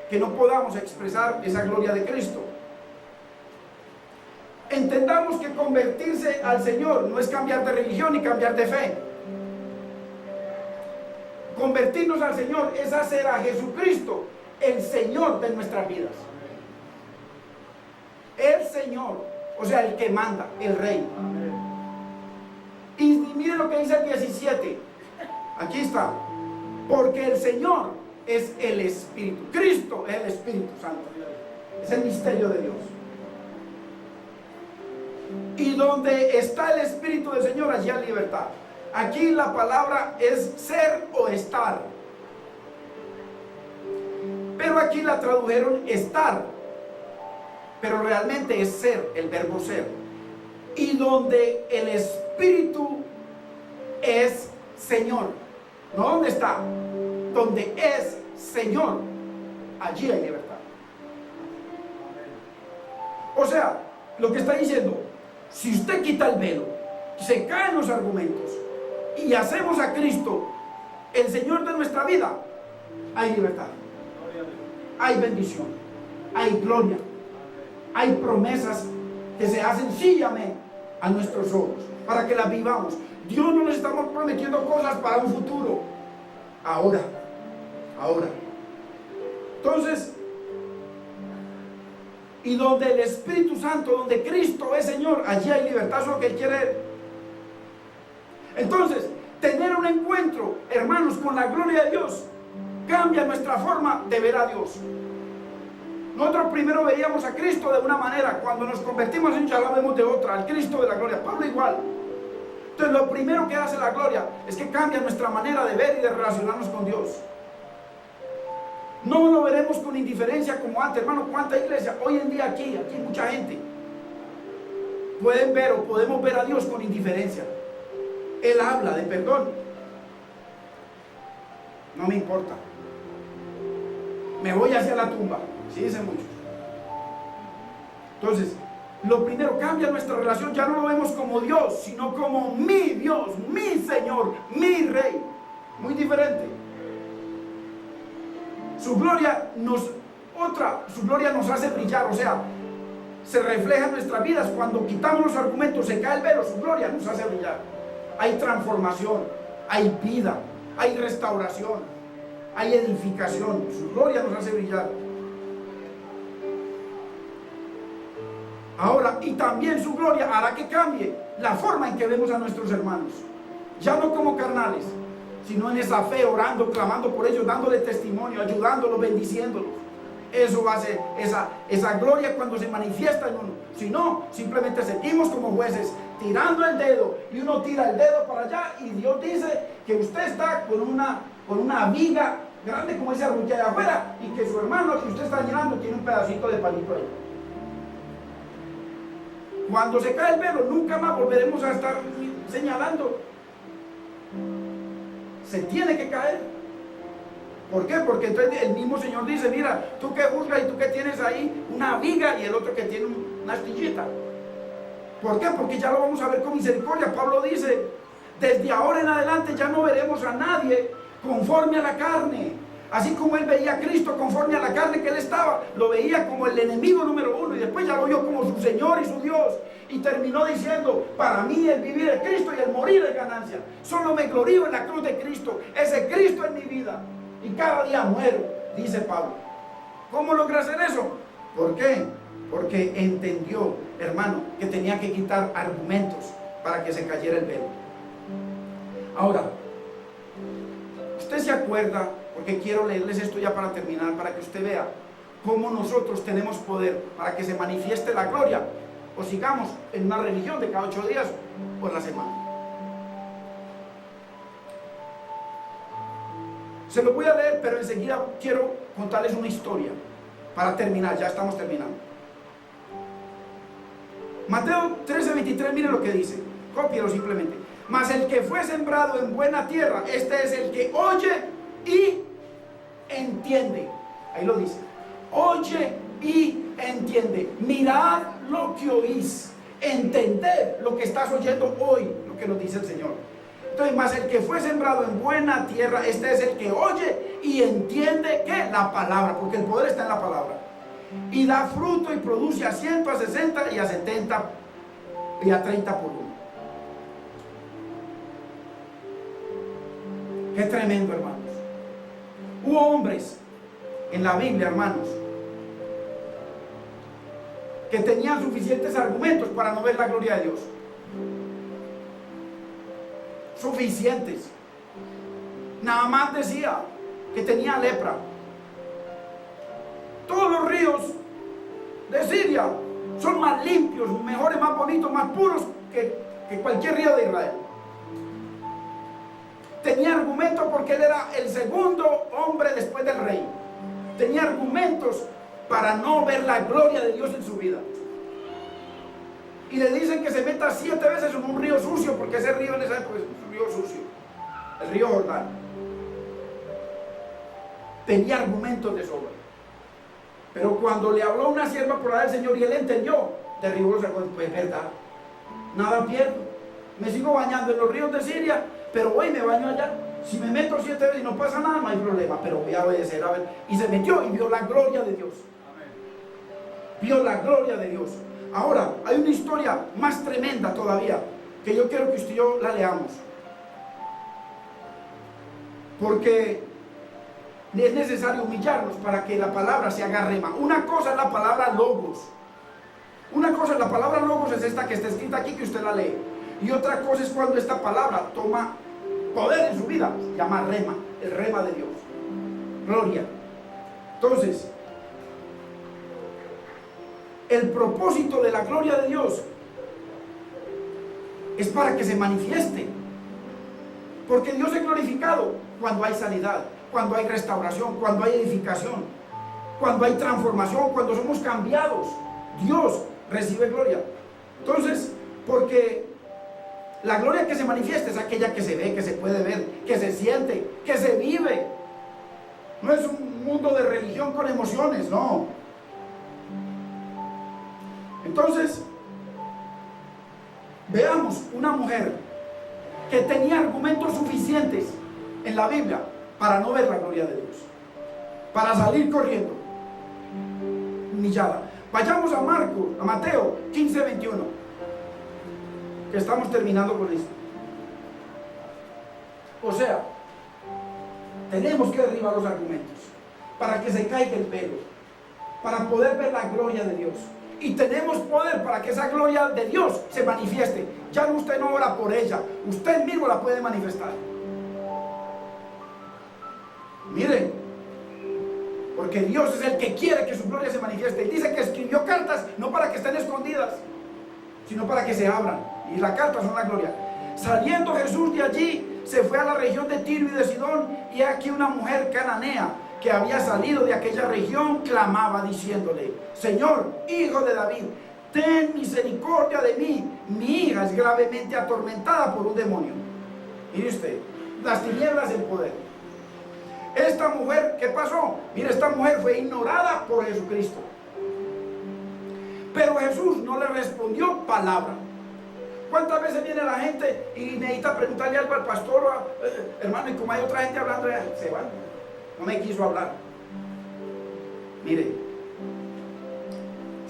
que no podamos expresar esa gloria de Cristo. Entendamos que convertirse al Señor no es cambiar de religión ni cambiar de fe. Convertirnos al Señor es hacer a Jesucristo el Señor de nuestras vidas. El Señor, o sea, el que manda, el Rey. Y miren lo que dice el 17. Aquí está. Porque el Señor es el Espíritu. Cristo es el Espíritu Santo. Es el misterio de Dios. Y donde está el Espíritu del Señor, allí hay libertad. Aquí la palabra es ser o estar. Pero aquí la tradujeron estar. Pero realmente es ser, el verbo ser. Y donde el Espíritu es Señor. No donde está. Donde es Señor. Allí hay libertad. O sea, lo que está diciendo, si usted quita el velo, se caen los argumentos y hacemos a Cristo el Señor de nuestra vida, hay libertad, hay bendición, hay gloria, hay promesas que se hacen síllame a nuestros ojos para que las vivamos. Dios no nos estamos prometiendo cosas para un futuro, ahora. Entonces, y donde el Espíritu Santo, donde Cristo es Señor, allí hay libertad. Eso es lo que Él quiere. Entonces, tener un encuentro, hermanos, con la gloria de Dios cambia nuestra forma de ver a Dios. Nosotros primero veíamos a Cristo de una manera, cuando nos convertimos en ya la vemos de otra, al Cristo de la gloria. Pablo igual. Entonces lo primero que hace la gloria es que cambia nuestra manera de ver y de relacionarnos con Dios. No lo veremos con indiferencia como antes, hermano. ¿Cuánta iglesia hoy en día aquí hay mucha gente? Pueden ver o podemos ver a Dios con indiferencia. Él habla de perdón. No me importa. Me voy hacia la tumba. Sí dicen muchos. Entonces, lo primero, cambia nuestra relación. Ya no lo vemos como Dios, sino como mi Dios, mi Señor, mi Rey. Muy diferente. Su gloria nos hace brillar, o sea, se refleja en nuestras vidas. Cuando quitamos los argumentos, se cae el velo, su gloria nos hace brillar. Hay transformación, hay vida, hay restauración, hay edificación. Su gloria nos hace brillar. Ahora, y también su gloria hará que cambie la forma en que vemos a nuestros hermanos. Ya no como carnales, sino en esa fe, orando, clamando por ellos, dándole testimonio, ayudándolos, bendiciéndolos. Eso va a ser esa gloria cuando se manifiesta en uno. Si no, simplemente seguimos como jueces, tirando el dedo, y uno tira el dedo para allá, y Dios dice que usted está con una viga grande como esa rucha de afuera, y que su hermano que usted está llenando tiene un pedacito de palito ahí. Cuando se cae el velo, nunca más volveremos a estar señalando. Se tiene que caer. ¿Por qué? Porque entonces el mismo Señor dice, mira, tú que juzgas y tú que tienes ahí una viga y el otro que tiene una astillita. ¿Por qué? Porque ya lo vamos a ver con misericordia. Pablo dice, desde ahora en adelante ya no veremos a nadie conforme a la carne. Así como él veía a Cristo conforme a la carne que él estaba, lo veía como el enemigo número uno y después ya lo vio como su Señor y su Dios. Y terminó diciendo, para mí el vivir es Cristo y el morir es ganancia. Solo me glorío en la cruz de Cristo. Ese Cristo es mi vida. Y cada día muero, dice Pablo. ¿Cómo logra hacer eso? ¿Por qué? Porque entendió, hermano, que tenía que quitar argumentos para que se cayera el velo. Ahora, usted se acuerda, porque quiero leerles esto ya para terminar, para que usted vea cómo nosotros tenemos poder para que se manifieste la gloria, o sigamos en una religión de cada 8 días o en la semana. Se lo voy a leer, pero enseguida quiero contarles una historia para terminar, ya estamos terminando. Mateo 13:23, mire lo que dice, cópielo simplemente. Mas el que fue sembrado en buena tierra, este es el que oye y entiende. Ahí lo dice, oye y entiende. Mirad lo que oís, entended lo que estás oyendo hoy, lo que nos dice el Señor. Entonces, más el que fue sembrado en buena tierra, este es el que oye y entiende que la palabra, porque el poder está en la palabra, y da fruto y produce a 100, a 60 y a 70 y a 30 por uno. Qué tremendo, hermanos. Hubo hombres en la Biblia, hermanos, que tenían suficientes argumentos para no ver la gloria de Dios. Suficientes. Naamán decía que tenía lepra. Todos los ríos de Siria son más limpios, mejores, más bonitos, más puros que cualquier río de Israel. Tenía argumentos porque él era el segundo hombre después del rey. Tenía argumentos para no ver la gloria de Dios en su vida. Y le dicen que se meta 7 veces en un río sucio, porque ese río en esa época es un río sucio, el río Jordán. Tenía argumentos de sobra. Pero cuando le habló una sierva por ahí del Señor y él entendió, derribó los argumentos. Pues es verdad, nada pierdo. Me sigo bañando en los ríos de Siria, pero hoy me baño allá. Si me meto 7 veces y no pasa nada, no hay problema, pero voy a obedecer, a ver. Y se metió y vio la gloria de Dios. Vio la gloria de Dios. Ahora, hay una historia más tremenda todavía, que yo quiero que usted y yo la leamos. Porque es necesario humillarnos para que la palabra se haga rema. Una cosa es la palabra logos. Una cosa es la palabra logos, es esta que está escrita aquí, que usted la lee. Y otra cosa es cuando esta palabra toma poder en su vida, se llama rema, el rema de Dios. Gloria. Entonces, el propósito de la gloria de Dios es para que se manifieste. Porque Dios es glorificado cuando hay sanidad, cuando hay restauración, cuando hay edificación, cuando hay transformación, cuando somos cambiados. Dios recibe gloria. Entonces, porque la gloria que se manifiesta es aquella que se ve, que se puede ver, que se siente, que se vive. No es un mundo de religión con emociones, no. Entonces, veamos una mujer que tenía argumentos suficientes en la Biblia para no ver la gloria de Dios, para salir corriendo, humillada. Vayamos a Mateo 15:21, que estamos terminando con esto. O sea, tenemos que derribar los argumentos para que se caiga el velo, para poder ver la gloria de Dios. Y tenemos poder para que esa gloria de Dios se manifieste. Ya usted no ora por ella, usted mismo la puede manifestar. Miren, porque Dios es el que quiere que su gloria se manifieste. Y dice que escribió cartas no para que estén escondidas, sino para que se abran. Y las cartas son la gloria. Saliendo Jesús de allí, se fue a la región de Tiro y de Sidón, y aquí una mujer cananea que había salido de aquella región clamaba diciéndole: Señor, hijo de David, ten misericordia de mí, mi hija es gravemente atormentada por un demonio. Mire usted, las tinieblas del poder. Esta mujer, ¿qué pasó? Mire, esta mujer fue ignorada por Jesucristo, pero Jesús no le respondió palabra. ¿Cuántas veces viene la gente y necesita preguntarle algo al pastor? Hermano, y como hay otra gente hablando, se van. No me quiso hablar. Mire,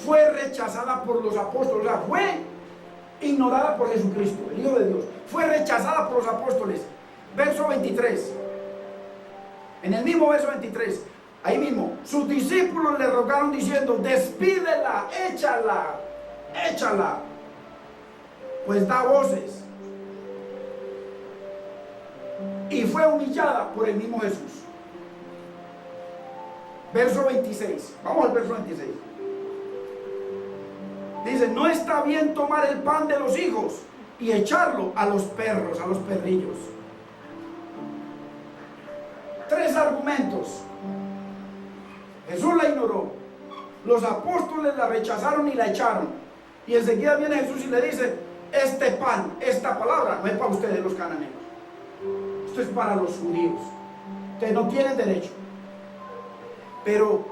fue rechazada por los apóstoles, o sea, fue ignorada por Jesucristo, el Hijo de Dios. Fue rechazada por los apóstoles. Verso 23. En el mismo verso 23, ahí mismo, sus discípulos le rogaron diciendo: despídela, échala, échala, pues da voces. Y fue humillada por el mismo Jesús. Verso 26, vamos al verso 26. Dice: no está bien tomar el pan de los hijos y echarlo a los perros, a los perrillos. Tres argumentos. Jesús la ignoró, los apóstoles la rechazaron y la echaron, y enseguida viene Jesús y le dice: este pan, esta palabra no es para ustedes los cananeos, esto es para los judíos, ustedes no tienen derecho. Pero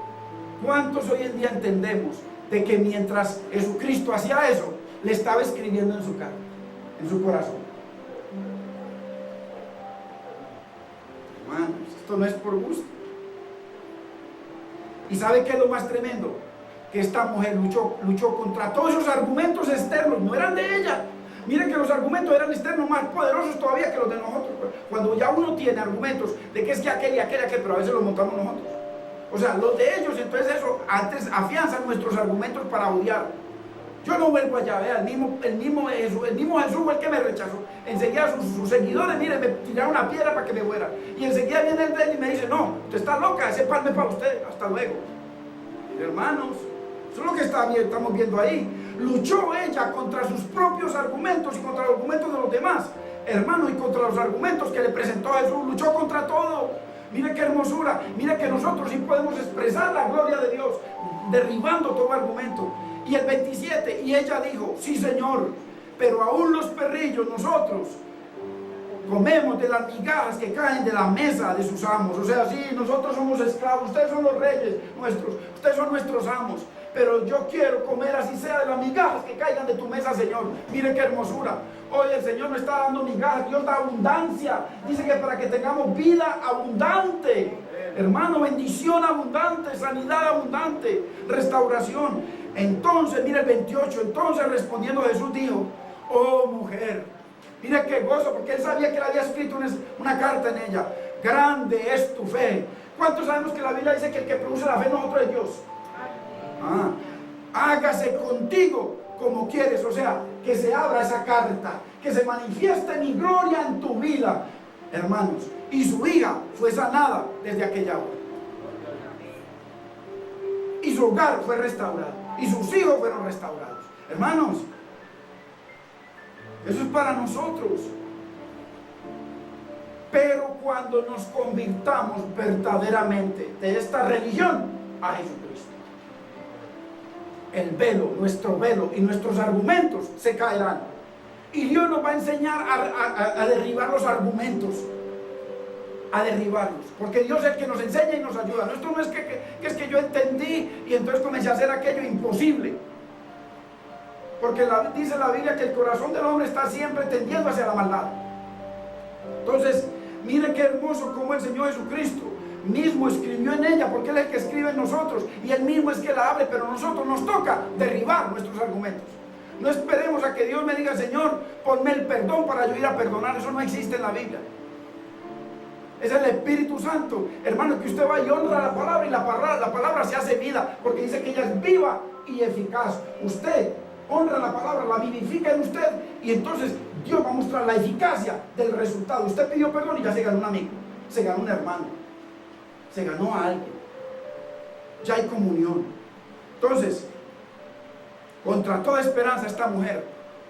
¿cuántos hoy en día entendemos de que mientras Jesucristo hacía eso, le estaba escribiendo en su cara, en su corazón? Hermanos, esto no es por gusto. ¿Y sabe qué es lo más tremendo? Que esta mujer luchó contra todos esos argumentos externos, no eran de ella. Miren que los argumentos eran externos, más poderosos todavía que los de nosotros. Cuando ya uno tiene argumentos de que es que aquel y aquel, pero a veces los montamos nosotros. O sea, los de ellos, entonces eso antes afianzan nuestros argumentos para odiar. Yo no vuelvo allá, vea, el mismo Jesús fue el que me rechazó. Enseguida sus seguidores, miren, me tiraron una piedra para que me fuera. Y enseguida viene el de él y me dice: no, usted está loca, ese pan es para usted, hasta luego. Hermanos, eso es lo que estamos viendo ahí. Luchó ella contra sus propios argumentos y contra los argumentos de los demás, hermano, y contra los argumentos que le presentó Jesús. Luchó contra todo. Mire qué hermosura. Mire que nosotros sí podemos expresar la gloria de Dios derribando todo argumento. Y el 27, y ella dijo: sí, Señor, pero aún los perrillos nosotros comemos de las migajas que caen de la mesa de sus amos. O sea, sí, nosotros somos esclavos, ustedes son los reyes nuestros, ustedes son nuestros amos, pero yo quiero comer así sea de las migajas que caigan de tu mesa, Señor. Mire qué hermosura. Hoy el Señor no está dando migajas, Dios da abundancia. Dice que para que tengamos vida abundante, hermano, bendición abundante, sanidad abundante, restauración. Entonces, mire el 28, entonces respondiendo Jesús dijo: oh mujer, mire qué gozo, porque él sabía que le había escrito una carta en ella. Grande es tu fe. ¿Cuántos sabemos que la Biblia dice que el que produce la fe en nosotros es Dios? Hágase contigo como quieres. O sea, que se abra esa carta, que se manifieste mi gloria en tu vida, hermanos. Y su hija fue sanada desde aquella hora, y su hogar fue restaurado, y sus hijos fueron restaurados. Hermanos, eso es para nosotros. Pero cuando nos convirtamos verdaderamente de esta religión a Jesucristo, el velo, nuestro velo y nuestros argumentos se caerán. Y Dios nos va a enseñar a derribar los argumentos, a derribarlos, porque Dios es el que nos enseña y nos ayuda. No, esto no es que yo entendí y entonces comencé a hacer aquello imposible, porque dice la Biblia que el corazón del hombre está siempre tendiendo hacia la maldad. Entonces, mire qué hermoso como el Señor Jesucristo mismo escribió en ella, porque Él es el que escribe en nosotros, y Él mismo es que la abre, pero a nosotros nos toca derribar nuestros argumentos. No esperemos a que Dios me diga: Señor, ponme el perdón para yo ir a perdonar. Eso no existe en la Biblia. Es el Espíritu Santo, hermano, que usted va y honra la palabra, y la palabra se hace vida, porque dice que ella es viva y eficaz. Usted honra la palabra, la vivifica en usted, y entonces Dios va a mostrar la eficacia del resultado. Usted pidió perdón y ya se ganó un amigo, se ganó un hermano, se ganó a alguien, ya hay comunión. Entonces, contra toda esperanza, esta mujer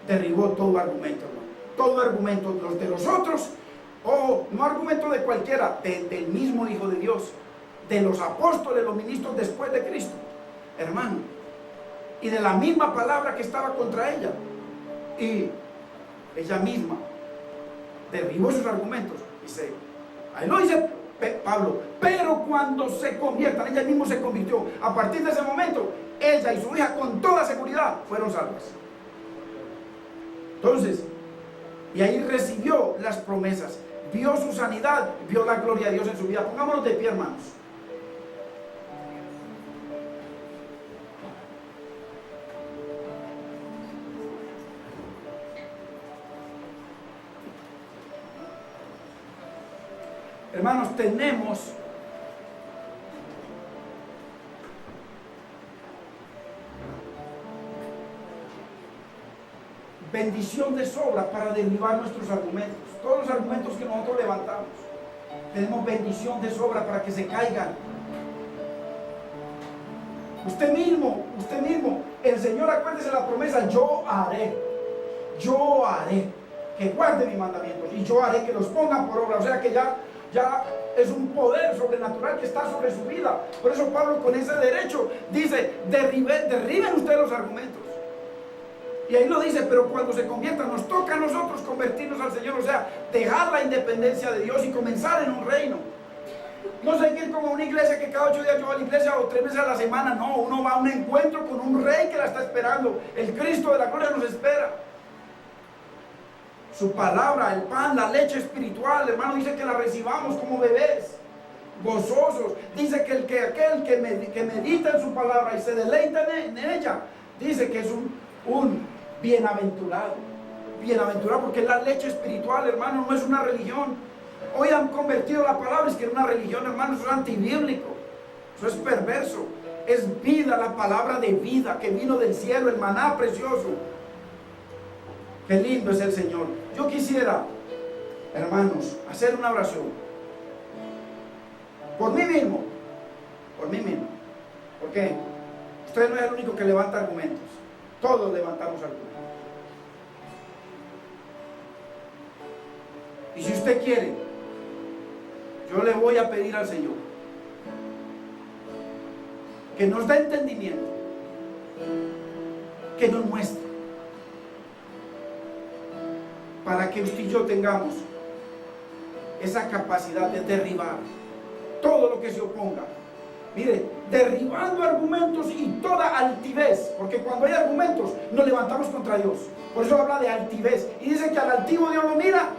derribó todo argumento, hermano. Todo argumento, los de los otros, o no argumento de cualquiera, del mismo Hijo de Dios, de los apóstoles, los ministros después de Cristo. Hermano, y de la misma palabra que estaba contra ella. Y ella misma derribó sus argumentos. Dice, ahí lo dice Pablo, pero cuando se conviertan, ella misma se convirtió. A partir de ese momento, ella y su hija con toda seguridad fueron salvas. Entonces, y ahí recibió las promesas, vio su sanidad, vio la gloria de Dios en su vida. Pongámonos de pie, hermanos. Hermanos, tenemos bendición de sobra para derribar nuestros argumentos. Todos los argumentos que nosotros levantamos, tenemos bendición de sobra para que se caigan. Usted mismo, el Señor, acuérdese la promesa: yo haré que guarde mis mandamientos y yo haré que los pongan por obra. O sea que ya es un poder sobrenatural que está sobre su vida. Por eso Pablo, con ese derecho, dice: derriben ustedes los argumentos. Y ahí lo dice, pero cuando se conviertan, nos toca a nosotros convertirnos al Señor, o sea, dejar la independencia de Dios y comenzar en un reino. No seguir como una iglesia que cada 8 días yo voy a la iglesia o 3 veces a la semana. No, uno va a un encuentro con un rey que la está esperando. El Cristo de la gloria nos espera. Su palabra, el pan, la leche espiritual, hermano, dice que la recibamos como bebés, gozosos. Dice que aquel que medita en su palabra y se deleita en ella, dice que es un bienaventurado. Bienaventurado, porque es la leche espiritual, hermano, no es una religión. Hoy han convertido la palabra, es que es una religión, hermano. Eso es antibíblico, eso es perverso. Es vida, la palabra de vida que vino del cielo, el maná precioso. Qué lindo es el Señor. Yo quisiera, hermanos, hacer una oración por mí mismo, porque usted no es el único que levanta argumentos, todos levantamos argumentos. Y si usted quiere, yo le voy a pedir al Señor que nos dé entendimiento, que nos muestre, para que usted y yo tengamos esa capacidad de derribar todo lo que se oponga. Mire, derribando argumentos y toda altivez, porque cuando hay argumentos nos levantamos contra Dios. Por eso habla de altivez y dice que al altivo Dios lo mira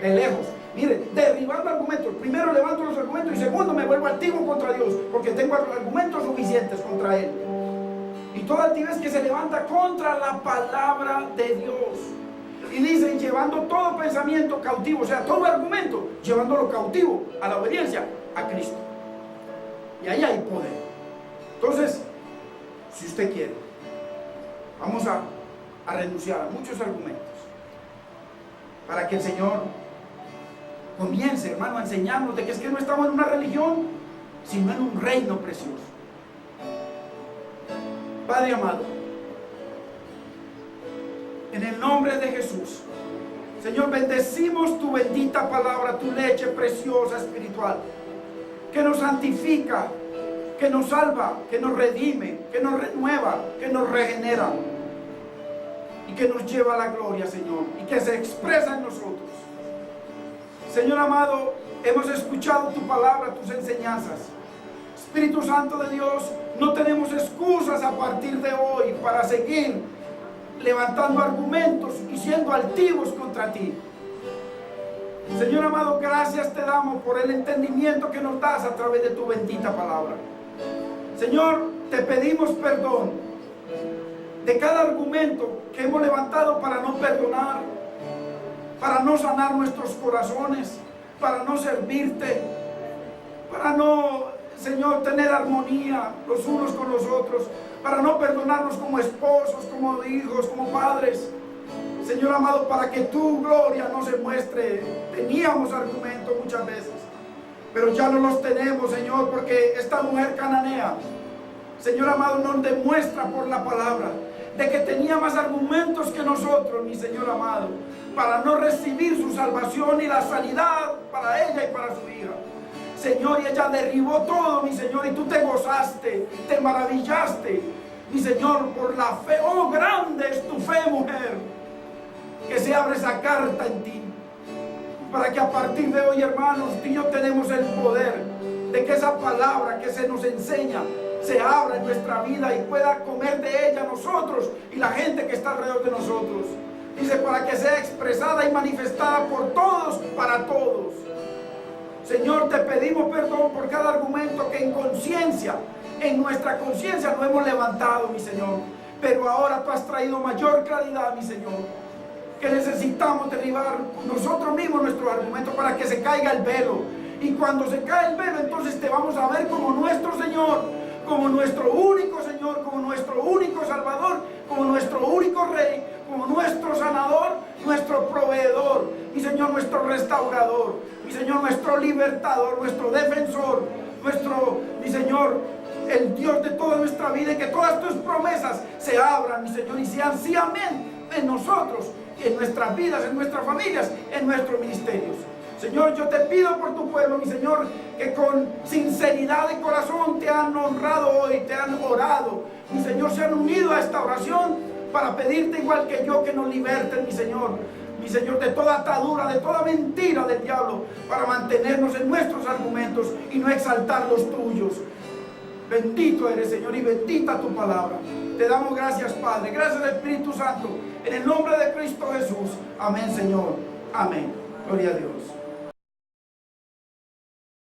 de lejos. Mire, derribando argumentos, primero levanto los argumentos y segundo me vuelvo altivo contra Dios, porque tengo argumentos suficientes contra Él. Y toda altivez que se levanta contra la palabra de Dios. Y dice, llevando todo pensamiento cautivo, o sea, todo argumento, llevándolo cautivo a la obediencia a Cristo. Y ahí hay poder. Entonces, si usted quiere, vamos a renunciar a muchos argumentos para que el Señor comience, hermano, a enseñarnos de que es que no estamos en una religión, sino en un reino precioso. Padre amado, en el nombre de Jesús, Señor, bendecimos tu bendita palabra, tu leche preciosa espiritual, que nos santifica, que nos salva, que nos redime, que nos renueva, que nos regenera y que nos lleva a la gloria, Señor, y que se expresa en nosotros. Señor amado, hemos escuchado tu palabra, tus enseñanzas. Espíritu Santo de Dios, no tenemos excusas a partir de hoy para seguir levantando argumentos y siendo altivos contra ti. Señor amado, gracias te damos por el entendimiento que nos das a través de tu bendita palabra. Señor, te pedimos perdón de cada argumento que hemos levantado para no perdonar, para no sanar nuestros corazones, para no servirte, para no, Señor, tener armonía los unos con los otros, para no perdonarnos como esposos, como hijos, como padres. Señor amado, para que tu gloria no se muestre. Teníamos argumentos muchas veces, pero ya no los tenemos, Señor, porque esta mujer cananea, Señor amado, nos demuestra por la palabra de que tenía más argumentos que nosotros, mi Señor amado, para no recibir su salvación y la sanidad para ella y para su hija. Señor, y ella derribó todo, mi Señor, y tú te gozaste, te maravillaste. Mi Señor, por la fe, oh grande es tu fe, mujer, que se abre esa carta en ti, para que a partir de hoy, hermanos, tú y yo tenemos el poder de que esa palabra que se nos enseña se abra en nuestra vida y pueda comer de ella nosotros y la gente que está alrededor de nosotros. Dice, para que sea expresada y manifestada por todos, para todos. Señor, te pedimos perdón por cada argumento que en conciencia, en nuestra conciencia no hemos levantado, mi Señor. Pero ahora tú has traído mayor claridad, mi Señor, que necesitamos derribar nosotros mismos nuestros argumentos para que se caiga el velo. Y cuando se cae el velo, entonces te vamos a ver como nuestro Señor, como nuestro único Señor, como nuestro único Salvador, como nuestro único Rey, como nuestro sanador, nuestro proveedor, mi Señor, nuestro restaurador, mi Señor, nuestro libertador, nuestro defensor, mi Señor, el Dios de toda nuestra vida, y que todas tus promesas se abran, mi Señor, y sean sí, amén, en nosotros, en nuestras vidas, en nuestras familias, en nuestros ministerios. Señor, yo te pido por tu pueblo, mi Señor, que con sinceridad de corazón te han honrado hoy, te han orado, mi Señor, se han unido a esta oración para pedirte igual que yo que nos liberten, mi Señor, de toda atadura, de toda mentira del diablo, para mantenernos en nuestros argumentos y no exaltar los tuyos. Bendito eres, Señor, y bendita tu palabra. Te damos gracias, Padre, gracias Espíritu Santo, en el nombre de Cristo Jesús. Amén, Señor. Amén. Gloria a Dios.